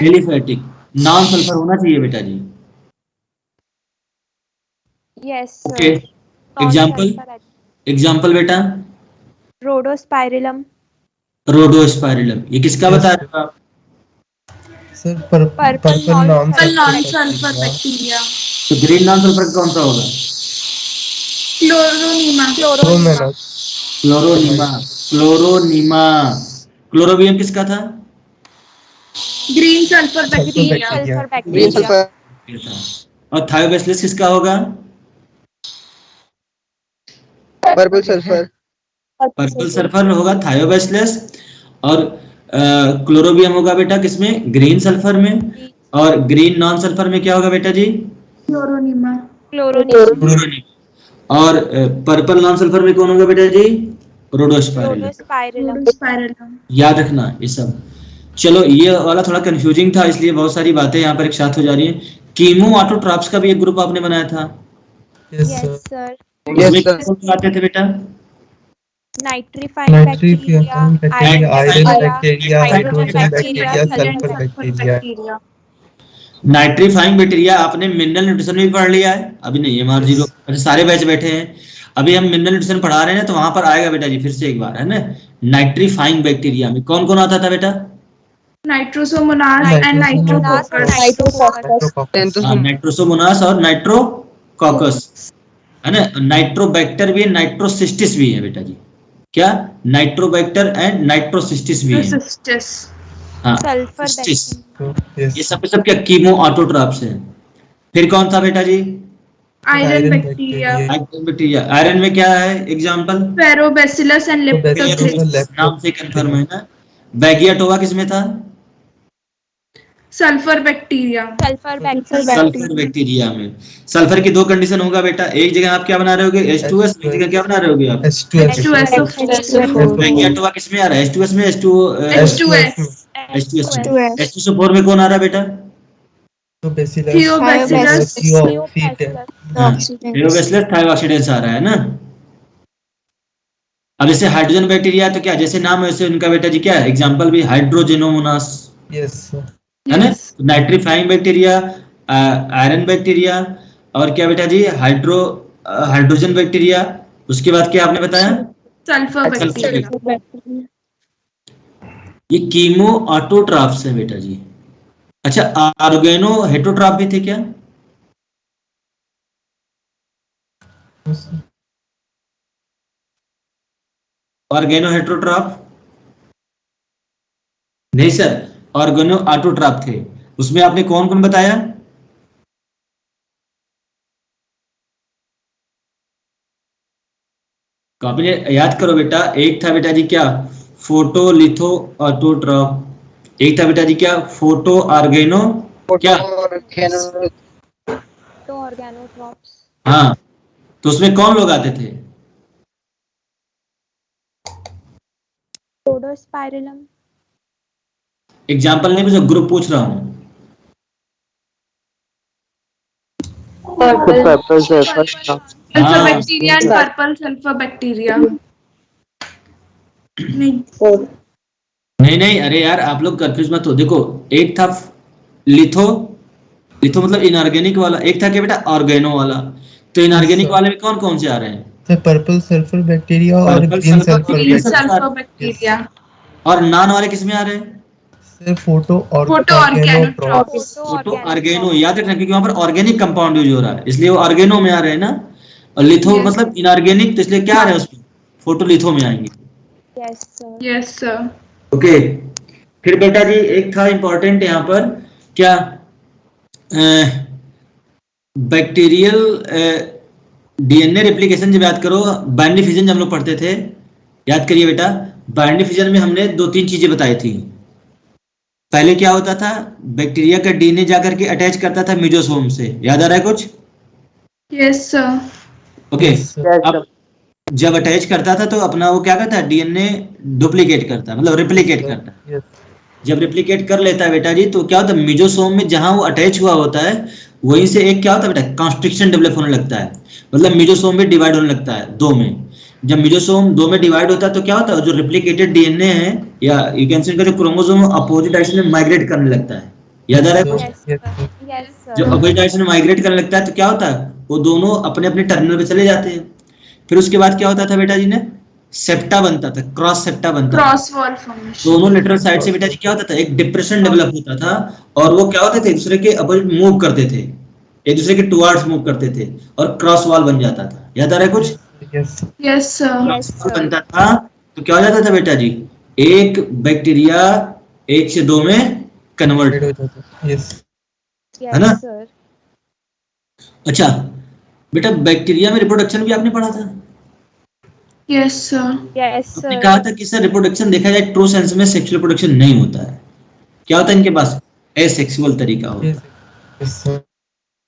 Aliphatic non sulphur होना चाहिए बेटा जी। यस ओके, एग्जांपल बेटा, रोडोस्पाइरिलम। रोडोस्पाइरिलम, ये किसका बता रहे हो आप? Sir purple non sulphur bacteria. तो ग्रीन नॉन सल्फर कौन सा होगा? क्लोरोनीमा। क्लोरोनीमा। क्लोरोबियम किसका था? Green sulphur bacteria. Green sulphur. और थायोबैसिलस किसका होगा? Purple sulphur. पर्पल सल्फर होगा थायोबैसिलस, और क्लोरोबियम होगा बेटा किसमें, ग्रीन सल्फर में, और ग्रीन नॉन सल्फर में क्या होगा बेटा जी? क्लोरोनीमा। और पर्पल नॉन सल्फर में कौन होगा बेटा जी? रोडोस्पाइरिलम। याद रखना ये सब। चलो, ये वाला थोड़ा कंफ्यूजिंग था, इसलिए बहुत सारी बातें यहाँ पर एक साथ हो जा रही हैं। कीमो ऑटोट्रॉप्स का भी एक ग्रुप आपने बनाया था। Yes sir. कौन आते थे बेटा? Nitrifying bacteria, iron bacteria, hydrogen bacteria, sulphur bacteria. Nitrifying bacteria आपने मिनरल न्यूट्रिशन में भी पढ़ लिया है? अभी नहीं है, मार जीरो। सारे बैच बैठे हैं। अभी हम मिनरल न्यूट्रिशन पढ़ा रहे हैं तो वहां पर आएगा बेटा जी फिर से एक बार, है ना। नाइट्रीफाइंग बैक्टीरिया में कौन कौन आता था बेटा? Nitrosomonas and Nitrococcus. नाइट्रोसोमोनास और नाइट्रोकॉकस, है ना। नाइट्रोबैक्टर भी है, नाइट्रोसिस्टिस भी है बेटा जी। क्या? नाइट्रोबैक्टर एंड नाइट्रोसिस्टिस भी है। हाँ, सिस्टिस। ये सब क्या कीमो ऑटोट्रॉप्स हैं। फिर कौन था बेटा जी? Iron bacteria. Iron bacteria. Iron में क्या है एग्जांपल? फेरोबैसिलस एंड लेप्टोस्पिरिस। नाम से कंफर्म है ना। बैगियाटोवा किसमें था? Sulphur bacteria. सल्फर बैक्टीरिया में। सल्फर की दो कंडीशन होगा बेटा, एक जगह आप क्या बना रहे होगे H2S, एक जगह क्या बना रहे होगे आप H2SO4। बैगियाटोवा किसमें आ रहा है? H2S में H2SO4 में कौन आ रहा है बेटा? थियोबैसिलस। थियोबैसिलस थायोक्सिडेंस आ रहा है ना। अब जैसे हाइड्रोजन बैक्टीरिया तो क्या जैसे नाम है वैसे उनका बेटा जी क्या है एग्जांपल भी हाइड्रोजेनोमोनास, है ना। नाइट्रीफाइंग बैक्टीरिया, आयरन बैक्टीरिया और क्या बेटा जी हाइड्रोजन बैक्टीरिया। उसके बाद क्या आपने बताया? Sulphur bacteria. ये कीमो ऑटोट्रॉप्स है बेटा जी। अच्छा, ऑर्गेनो हेटरोट्रॉप भी थे क्या? ऑर्गेनो हेटरोट्रॉप नहीं सर, ऑर्गेनो ऑटोट्रॉप थे। उसमें आपने कौन कौन बताया? कॉपी याद करो बेटा। एक था बेटा जी क्या? Photolitho autotroph. एक था बेटा जी क्या? फोटो ऑर्गेनो क्या? हाँ, तो उसमें कौन लोग आते थे? एग्जाम्पल नहीं पूछा, ग्रुप पूछ रहा हूँ। Sulphur bacteria and purple sulphur bacteria. नहीं, अरे यार आप लोग कंफ्यूज मत हो। देखो, एक था लिथो मतलब इनऑर्गेनिक वाला, एक था क्या बेटा ऑर्गेनो वाला। तो इनऑर्गेनिक वाले में कौन कौन से आ रहे हैं? पर्पल सल्फर बैक्टीरिया और ग्रीन सल्फर बैक्टीरिया। और नॉन वाले किसमें आ रहे हैं? Photo organo. याद रखना क्योंकि वहां पर ऑर्गेनिक कंपाउंड यूज हो रहा है इसलिए वो ऑर्गेनो में आ रहे हैं ना। और लिथो मतलब इनऑर्गेनिक, तो इसलिए क्या आ रहे हैं उसमें? फोटोलिथो में आएंगे। Yes sir. ओके, फिर बेटा जी एक था इंपॉर्टेंट यहाँ पर क्या? Bacterial DNA replication. जब याद करो बाइनरी फिजन हम लोग पढ़ते थे, याद करिए बेटा। बाइनरी फिजन में हमने 2-3 चीजें बताई थी। पहले क्या होता था? बैक्टीरिया का डीएनए जाकर के अटैच करता था मेसोसोम से। याद आ रहा है कुछ? Yes sir. ओके, अब जब अटैच करता था तो अपना वो क्या करता है? डीएनए डुप्लीकेट करता है, मतलब रिप्लिकेट करता है। जब रिप्लिकेट कर लेता है बेटा जी तो क्या होता है? मेसोसोम में जहां वो अटैच हुआ होता है वहीं से एक क्या होता है बेटा? कॉन्स्ट्रिक्शन डेवलप होने लगता है, मतलब मेसोसोम में डिवाइड होने लगता है 2 में। जब मेसोसोम 2 में डिवाइड होता है तो क्या होता है? जो रिप्लिकेटेड डीएनए है या यू कैन से जो क्रोमोसोम अपोजिट डायरेक्शन में माइग्रेट करने लगता है। याद आ रहा है कुछ? जब अपोजिट डायरेक्शन में माइग्रेट करने लगता है तो क्या होता है? वो दोनों अपने अपने टर्मिनल पे चले जाते हैं। फिर उसके बाद क्या होता था बेटा जी ने? सेप्टा बनता था, क्रॉस सेप्टा बनता था। Cross wall formation. दोनों लेटरल साइड से बेटा जी क्या होता था? एक डिप्रेशन डेवलप होता था और वो क्या होते थे? एक दूसरे के अपोजिट मूव करते थे, एक दूसरे के टुवर्ड्स मूव करते थे और क्रॉस वॉल बन जाता था। याद आ रहा है कुछ? Yes sir. बनता था तो क्या हो जाता था बेटा जी? एक बैक्टीरिया 1 से 2 में कन्वर्ट हो जाता है, है ना। अच्छा बेटा, बैक्टीरिया में रिप्रोडक्शन भी आपने पढ़ा था? Yes sir. आपने कहा था कि सर रिप्रोडक्शन देखा जाए ट्रू सेंस में सेक्सुअल रिप्रोडक्शन नहीं होता है। क्या होता है इनके पास? एसेक्सुअल तरीका होता है।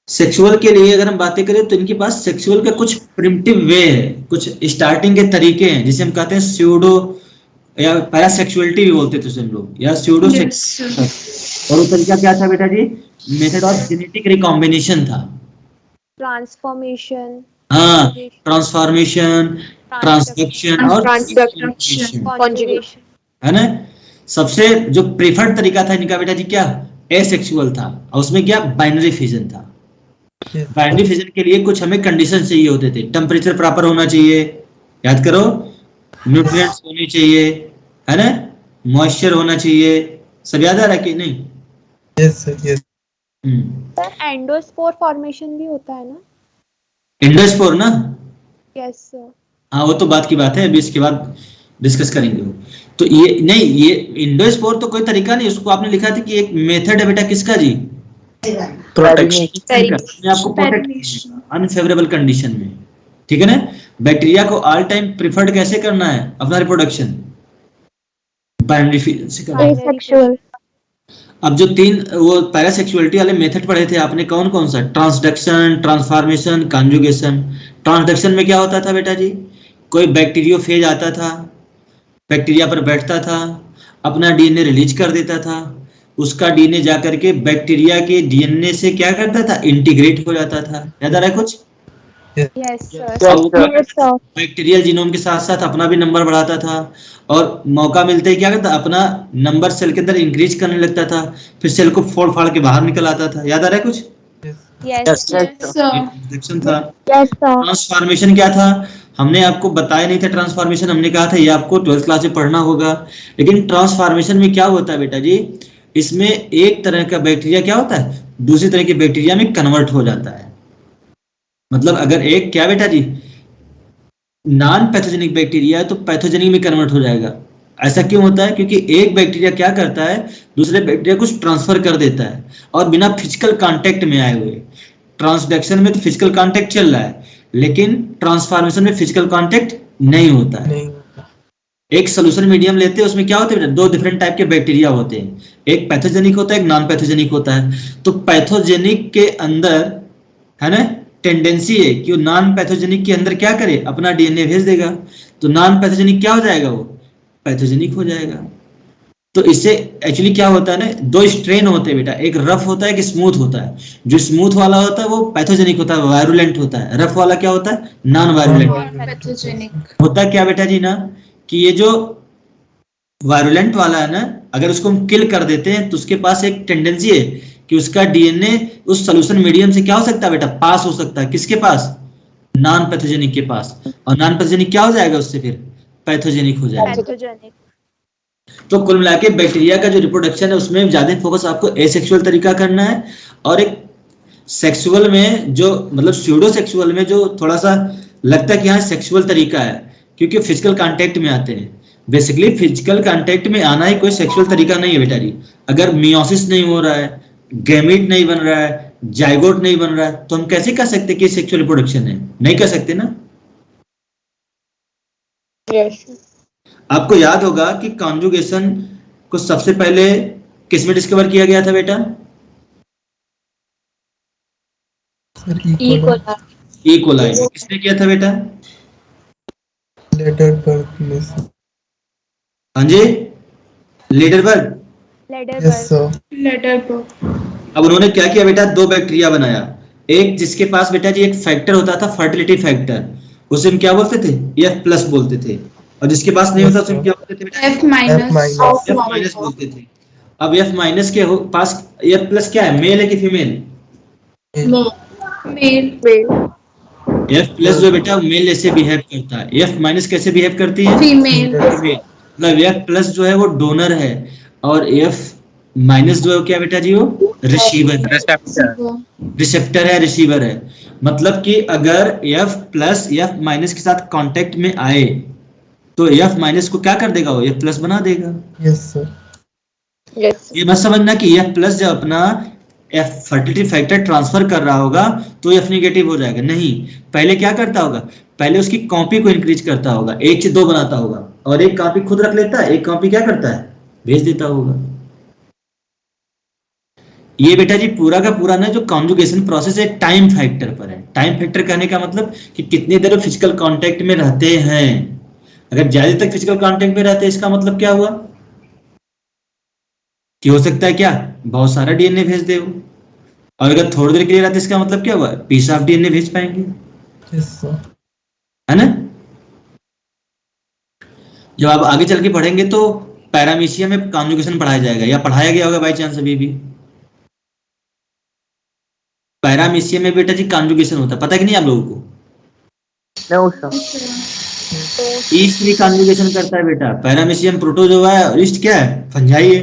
सेक्सुअल के लिए अगर हम बातें करें तो इनके पास सेक्सुअल का कुछ प्रिमिटिव वे है, कुछ स्टार्टिंग के तरीके हैं जिसे हम कहते हैं स्यूडो या पैरासेक्सुअलिटी भी बोलते थे हम लोग, या स्यूडो सेक्स। और वो तरीका क्या था बेटा जी? मेथड ऑफ जेनेटिक रिकॉम्बिनेशन था। ट्रांसफॉर्मेशन, हाँ, ट्रांसफॉर्मेशन, ट्रांसडक्शन और कॉन्जुगेशन, है ना। सबसे जो प्रेफर्ड तरीका था इनका बेटा जी क्या? एसेक्सुअल था और उसमें क्या? बाइनरी फिजन था। बाइनरी फिजन के लिए कुछ हमें कंडीशन चाहिए होते थे। टेम्परेचर प्रॉपर होना चाहिए, याद करो, न्यूट्रिएंट्स होनी चाहिए, है ना, मॉइस्चर होना चाहिए, सब याद आ रहा है कि नहीं? Yes sir, yes. Sir endospore formation भी होता है ना? एंडोस्पोर ना? Yes sir. हाँ वो तो बात की बात है, अभी इसके बाद डिस्कस करेंगे वो। तो ये नहीं, ये एंडोस्पोर तो कोई तरीका नहीं, उसको आपने लिखा था कि एक मेथड है बेटा, किसका जी? प्रोटेक्शन, आपको प्रोटेक्ट अनफेवरेबल कंडीशन में, ठीक है ना। बैक्टीरिया को ऑल टाइम प्रिफर्ड कैसे करना है अपना रिप्रोडक्शन? बाइनरी फिजन से करना है। एसेक्सुअल। अब जो तीन वो पैरासेक्सुअलिटी वाले मेथड पढ़े थे आपने, कौन कौन सा? Transduction, transformation, conjugation. ट्रांसडक्शन में क्या होता था बेटा जी? कोई बैक्टीरियोफेज आता था, बैक्टीरिया पर बैठता था, अपना डीएनए रिलीज कर देता था, उसका डीएनए जाकर के बैक्टीरिया के डीएनए से क्या करता था? इंटीग्रेट हो जाता था। याद आ रहा है कुछ? Yes sir. बैक्टीरियल जीनोम के साथ साथ अपना भी नंबर बढ़ाता था, और मौका मिलते ही क्या करता? अपना नंबर सेल के अंदर इंक्रीज करने लगता था, फिर सेल को फोड़ फाड़ के बाहर निकल आता था। याद आ रहा है कुछ? यस ट्रांसफॉर्मेशन था। ट्रांसफॉर्मेशन क्या था? हमने आपको बताया नहीं था ट्रांसफॉर्मेशन, हमने कहा था ये आपको 12th क्लास में पढ़ना होगा। लेकिन ट्रांसफॉर्मेशन में क्या होता है बेटा जी? इसमें एक तरह का बैक्टीरिया क्या होता है, दूसरी तरह के बैक्टीरिया में कन्वर्ट हो जाता है। मतलब अगर एक क्या बेटा जी नॉन पैथोजेनिक बैक्टीरिया है तो पैथोजेनिक में कन्वर्ट हो जाएगा। ऐसा क्यों होता है? क्योंकि एक बैक्टीरिया क्या करता है, दूसरे बैक्टीरिया को ट्रांसफर कर देता है, और बिना फिजिकल कांटेक्ट में आए हुए। ट्रांसडक्शन में तो फिजिकल कांटेक्ट चल रहा है, लेकिन ट्रांसफॉर्मेशन में फिजिकल कांटेक्ट नहीं होता है। एक सोल्यूशन मीडियम लेते हैं, उसमें क्या होता है? दो डिफरेंट टाइप के बैक्टीरिया होते हैं, एक पैथोजेनिक होता है, एक नॉन पैथोजेनिक होता है। तो पैथोजेनिक के अंदर है ना टेंडेंसी है कि वो नॉन पैथोजेनिक के अंदर क्या करे, अपना डीएनए भेज देगा, तो नॉन पैथोजेनिक क्या हो जाएगा, वो पैथोजेनिक हो जाएगा। तो इससे एक्चुअली क्या होता है ना, दो स्ट्रेन होते हैं बेटा, एक रफ होता है, एक स्मूथ होता है। जो स्मूथ वाला होता है वो पैथोजेनिक होता है, वायरुलेंट होता है। रफ वाला क्या होता है? नॉन वायरुलेंट होता है। क्या बेटा जी ना, कि ये जो वायरुलेंट वाला है ना, अगर उसको हम किल कर देते हैं तो उसके पास एक टेंडेंसी है कि उसका डीएनए उस सोल्यूशन मीडियम से क्या हो सकता है बेटा, पास हो सकता है। किसके पास? नॉन पैथोजेनिक के पास। और नॉन पैथोजेनिक क्या हो जाएगा उससे, फिर पैथोजेनिक हो जाएगा। तो कुल मिला के बैक्टीरिया का जो रिप्रोडक्शन है उसमें ज्यादा फोकस आपको एसेक्सुअल तरीका करना है, और एक सेक्सुअल में जो मतलब स्यूडो सेक्सुअल में जो थोड़ा सा लगता है कि हाँ सेक्सुअल तरीका है, क्योंकि फिजिकल कांटेक्ट में आते हैं। बेसिकली फिजिकल कांटेक्ट में आना ही कोई सेक्सुअल तरीका नहीं है बेटा जी। अगर मियोसिस नहीं हो रहा है, गैमीट नहीं बन रहा है, जाइगोट नहीं बन रहा है, तो हम कैसे कह सकते कि सेक्सुअल रिप्रोडक्शन है? नहीं कह सकते ना। आपको याद होगा कि कॉन्जुगेशन को सबसे पहले किस में डिस्कवर किया गया था बेटा? ई कोलाई में। किसने किया था बेटा? लेडरबर्ग में। हाँ जी, लेडरबर्ग। Yes sir. अब उन्होंने क्या किया बेटा, दो बैक्टीरिया बनाया। एक जिसके पास बेटा जी एक फैक्टर होता था, फर्टिलिटी फैक्टर, उसे हम क्या बोलते थे? F+ बोलते थे। और जिसके पास नहीं होता उसे हम क्या बोलते थे बेटा? F- बोलते थे। अब F- के पास F+ क्या है, मेल है कि फीमेल? F+ जो बेटा मेल जैसे बिहेव करता है, F- कैसे बिहेव करती है? फीमेल। मतलब F+ जो है वो डोनर है, और F- जो है क्या बेटा जी, वो रिसीवर, रिसेप्टर है, रिसीवर है। मतलब कि अगर F+ F- के साथ कांटेक्ट में आए तो F- को क्या कर देगा, वो F+ बना देगा। Yes sir. ये मत समझना कि F+ जब अपना फर्टिलिटी फैक्टर ट्रांसफर कर रहा होगा तो F- हो जाएगा, नहीं। पहले क्या करता होगा, पहले उसकी कॉपी को इंक्रीज करता होगा, 1 से 2 बनाता होगा, और एक कॉपी खुद रख लेता है, एक कॉपी क्या करता है, भेज देता होगा। ये बेटा जी पूरा का पूरा ना जो कॉन्जुगेशन प्रोसेस है टाइम फैक्टर पर है। टाइम फैक्टर कहने का मतलब कि कितनी देर फिजिकल कांटेक्ट में रहते हैं। अगर ज्यादा तक फिजिकल कांटेक्ट में रहते हैं इसका मतलब क्या हुआ कि हो सकता है क्या, बहुत सारा डीएनए भेज दे वो। और अगर थोड़ी देर के लिए रहते इसका मतलब क्या हुआ, पीस ऑफ डीएनए भेज पाएंगे, यस सर। है ना। जब आप आगे चल के पढ़ेंगे तो पैरामीशिया में कॉन्जुगेशन पढ़ाया जाएगा, या पढ़ाया गया होगा बाई चांस अभी भी। पैरामीशियम में बेटा जी कॉन्जुगेशन होता है, पता कि नहीं आप लोगों को? No, sir. ईस्ट भी कॉन्जुगेशन करता है बेटा। पैरामीशियम प्रोटोजोआ है और ईस्ट क्या है? फंजाई है।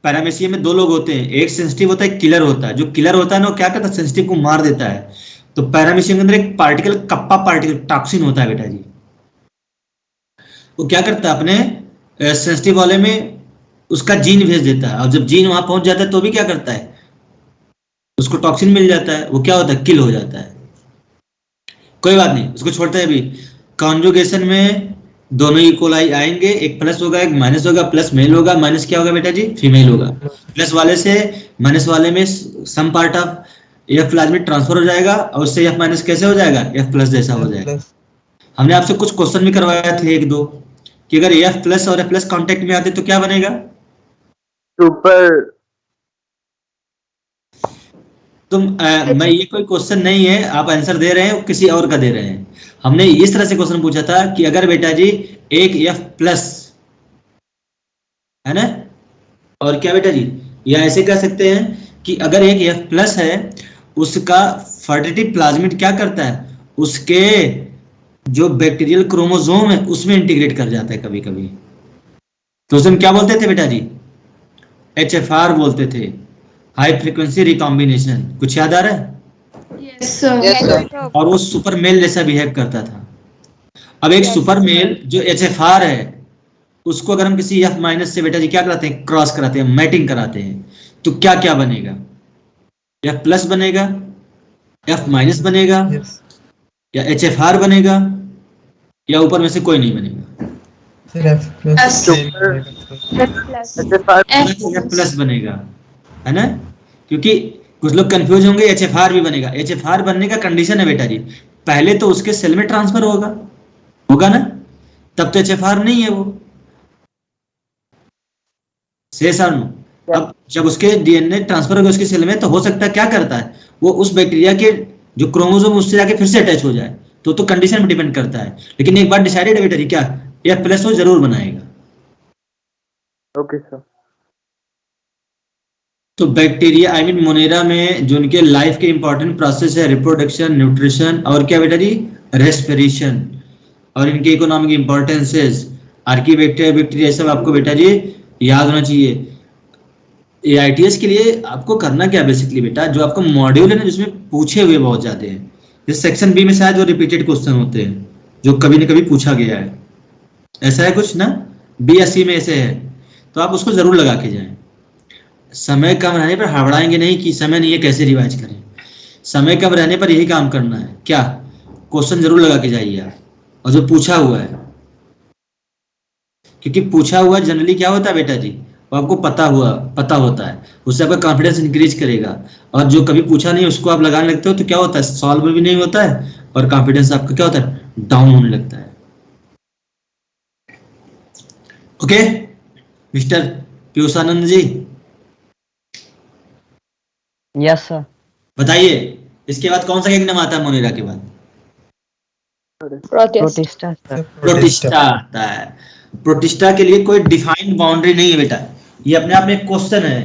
पैरामीशियम में दो लोग होते हैं, एक सेंसिटिव होता है, एक किलर होता है। जो किलर होता है ना वो क्या करता है? सेंसिटिव को मार देता है। तो पैरामीशियम के अंदर एक पार्टिकल, कप्पा पार्टिकल, टॉक्सिन होता है बेटा जी। वो क्या करता है? अपने सेंसिटिव वाले में उसका जीन भेज देता है, और जब जीन वहां पहुंच जाता है तो भी क्या करता है? उसको टॉक्सिन मिल जाता है, वो क्या होता है? किल हो जाता है। कोई बात नहीं, उसको छोड़ते हैं अभी। कॉन्जुगेशन में दोनों इक्वलाई आएंगे, एक प्लस होगा एक माइनस होगा। प्लस मेल होगा, माइनस क्या होगा बेटा जी? फीमेल होगा। प्लस वाले से माइनस वाले में some part of F plasmid transfer हो जाएगा, और उससे एफ माइनस कैसे हो जाएगा? एफ प्लस जैसा हो जाएगा। हमने आपसे कुछ क्वेश्चन भी करवाया थे एक दो, कि अगर एफ प्लस और एफ प्लस कॉन्टेक्ट में आते तो क्या बनेगा? सुपर। मैं ये कोई क्वेश्चन नहीं है आप आंसर दे रहे हैं, किसी और का दे रहे हैं। हमने इस तरह से क्वेश्चन पूछा था कि अगर बेटा जी एक एफ प्लस है ना, और क्या बेटा जी, या ऐसे कह सकते हैं कि अगर एक एफ प्लस है, उसका फर्टिलिटी प्लाज्मिड क्या करता है? उसके जो बैक्टीरियल क्रोमोसोम है उसमें इंटीग्रेट कर जाता है कभी कभी। तो उसे हम क्या बोलते थे बेटा जी? HFR बोलते थे, हाई फ्रीक्वेंसी रिकॉम्बिनेशन। कुछ याद आ रहा है? Yes, sir. और वो सुपर मेल जैसा बिहेव करता था। अब एक सुपर मेल जो HFR है, उसको अगर हम किसी F माइनस से बेटा जी क्या कराते हैं? क्रॉस कराते हैं, मैटिंग कराते हैं। तो क्या क्या बनेगा? F प्लस बनेगा, F माइनस बनेगा, या HFR बनेगा, या ऊपर में से कोई नहीं बनेगा? F प्लस बनेगा, है ना? क्योंकि कुछ लोग कंफ्यूज होंगे, HFR भी बनेगा। HFR बनने का कंडीशन है बेटा जी, पहले तो उसके सेल में ट्रांसफर होगा ना, तब तो HFR नहीं है वो। अब जब उसके डीएनए ट्रांसफर होगा उसके सेल में, तो हो सकता है क्या करता है? वो उस बैक्टीरिया के जो क्रोमोसोम उससे जाके फिर से अटैच हो जाए। तो कंडीशन पे डिपेंड करता है, लेकिन एक बार डिसाइडेड है बेटा जी, क्या F प्लस वो जरूर बनाएगा। Okay sir. तो बैक्टीरिया आई मीन मोनेरा में जो उनके लाइफ के इंपॉर्टेंट प्रोसेस है, रिप्रोडक्शन, न्यूट्रिशन और क्या बेटा जी? रेस्पिरेशन। और इनके इकोनॉमिक इंपॉर्टेंसेस, आर्कीबैक्टीरिया, बैक्टीरिया, सब आपको बेटा जी याद होना चाहिए। AITS के लिए आपको करना क्या बेसिकली बेटा, जो आपका मॉड्यूल है ना जिसमें पूछे हुए बहुत ज्यादा हैं, जैसे सेक्शन बी में शायद वो रिपीटेड क्वेश्चन होते हैं जो कभी न कभी पूछा गया है, ऐसा है कुछ ना, बी या सी में ऐसे है, तो आप उसको जरूर लगा के जाएं। समय कम रहने पर हड़बड़ाएंगे नहीं कि समय नहीं है कैसे रिवाइज करें। समय कम रहने पर यही काम करना है, क्या क्वेश्चन जरूर लगा के जाइए आप, और जो पूछा हुआ है, क्योंकि पूछा हुआ जनरली क्या होता है बेटा जी, वो आपको पता होता है, उससे आपका कॉन्फिडेंस इंक्रीज करेगा। और जो कभी पूछा नहीं उसको आप लगाने लगते हो तो क्या होता है? सॉल्व भी नहीं होता है और कॉन्फिडेंस आपका क्या होता है? डाउन होने लगता है। ओके मिस्टर पीयूषानंद जी, यस सर। बताइए इसके बाद कौन सा किंगडम आता है मोनेरा के बाद? प्रोटिस्टा। प्रोटिस्टा आता है। प्रोटिस्टा के लिए कोई डिफाइंड बाउंड्री नहीं है बेटा, ये अपने आप में एक क्वेश्चन है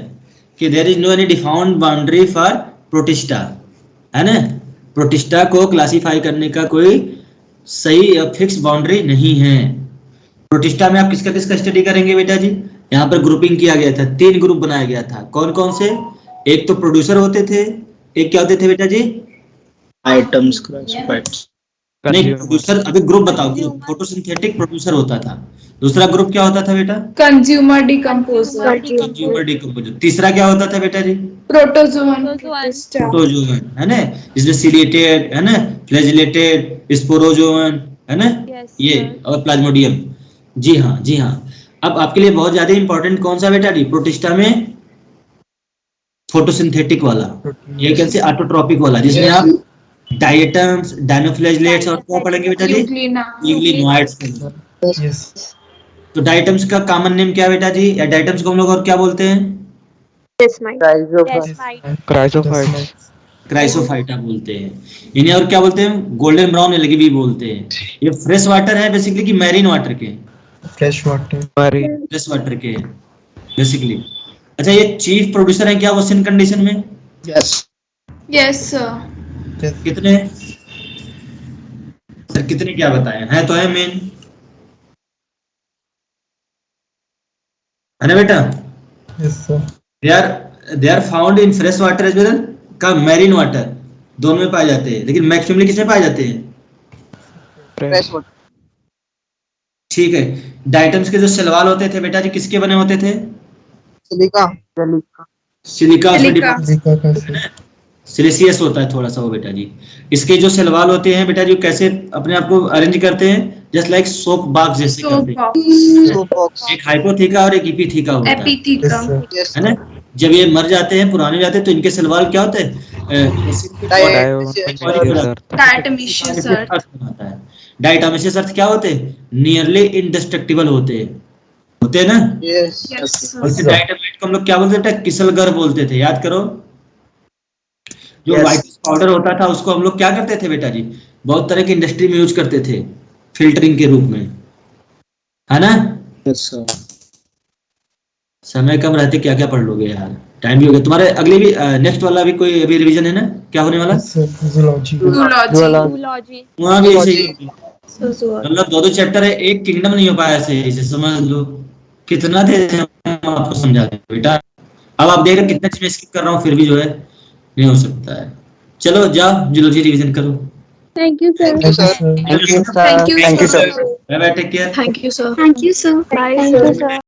कि there is no any defined boundary for protista, है ना? प्रोटिस्टा को क्लासिफाई करने का कोई सही फिक्स बाउंड्री नहीं है। प्रोटिस्टा में आप किसका स्टडी करेंगे बेटा जी? यहाँ पर ग्रुपिंग किया गया था, 3 ग्रुप बनाया गया था। कौन कौन से? एक तो प्रोड्यूसर होते थे, एक क्या होते थे बेटा जी? आइटम्स, नहीं प्रोड्यूसर, अभी ग्रुप बताओ। फोटोसिंथेटिक प्रोड्यूसर होता था। दूसरा ग्रुप क्या होता था बेटा? Consumer decomposer. तीसरा क्या होता था बेटा जी? प्रोटोजोअन, है ना, जिसमें सीलिएटेड, है ना, फ्लैजिलेटेड, स्पोरोजोअन, है ना, ये और प्लाज्मोडियम। जी हाँ। अब आपके लिए बहुत ज्यादा इंपॉर्टेंट कौन सा बेटा जी? प्रोटिस्टा में फोटोसिंथेटिक वाला, ये कैसे ऑटोट्रोपिक वाला, जिसमें आप डायटम्स, डायनोफ्लैजिलेट्स और क्या पढ़ेंगे बेटा जी? यूग्लिनोइड्स। तो डायटम्स का कॉमन नेम क्या है बेटा जी? या डायटम्स को हम लोग और क्या बोलते हैं? क्राइसोफाइटा बोलते हैं। इन्हें और क्या बोलते हैं? गोल्डन ब्राउन एल्गी भी बोलते हैं। ये फ्रेश वाटर है बेसिकली कि मैरीन वाटर के? फ्रेश वाटर के बेसिकली। अच्छा, ये चीफ प्रोड्यूसर है क्या वो सिन कंडीशन में? Yes yes sir. कितने सर, कितने क्या बताएं? है तो है मेन, है ना बेटा? Yes, sir. They are found in fresh water as well का मैरीन वाटर, दोनों में पाए जाते हैं, लेकिन मैक्सिमली किसमें पाए जाते हैं? Fresh water. ठीक है। डाइटम्स के जो सेलवाल होते थे बेटा जी किसके बने होते थे? सिलिका। सिलिका। Zika का sir. सिलिसियस होता है थोड़ा सा वो बेटा जी। इसके जो सेलवाल होते हैं बेटा जी कैसे अपने आप को अरेंज करते हैं? जस्ट लाइक सोप बॉक्स जैसे करते हैं। Soap box. एक हाइपोथीका और एक इपीथीका होता है, एपीथीका। Yes, sir. यस है ना? जब ये मर जाते हैं, पुराने हो जाते हैं, तो इनके सलवाल क्या होते हैं? डायटोमिशियस अर्थ। डायटोमिशियस अर्थ क्या होते हैं? नियरली इंडेस्ट्रक्टिबल होते हैं ना? यस। और इस डायटोमेट को हम लोग क्या बोलते थे? किसलगर बोलते थे, याद करो। जो Yes. व्हाइट पाउडर होता था उसको हम लोग क्या करते थे बेटा जी? बहुत तरह की इंडस्ट्री में यूज करते थे फिल्टरिंग के रूप में, है ना? Yes sir. समय कम रहते क्या क्या पढ़ लोगे यार, टाइम भी हो गया तुम्हारे। अगली भी नेक्स्ट वाला भी कोई अभी रिवीजन है ना? क्या होने वाला? Yes, sir. Zoology. जूलॉजी। वहाँ भी ऐसे ही मतलब 2-2 चैप्टर है, एक किंगडम नहीं हो पाया ऐसे, इसे समझ लो कितना थे आपको समझा दे बेटा। अब आप देख रहे कितना चीज स्किप कर रहा हूँ, फिर भी जो है नहीं हो सकता है। चलो जाओ जूलॉजी रिवीजन करो। Thank you sir. Thank you sir. Thank you Thank you, sir. Bye bye, take care. Thank you sir. Thank you sir. Bye sir.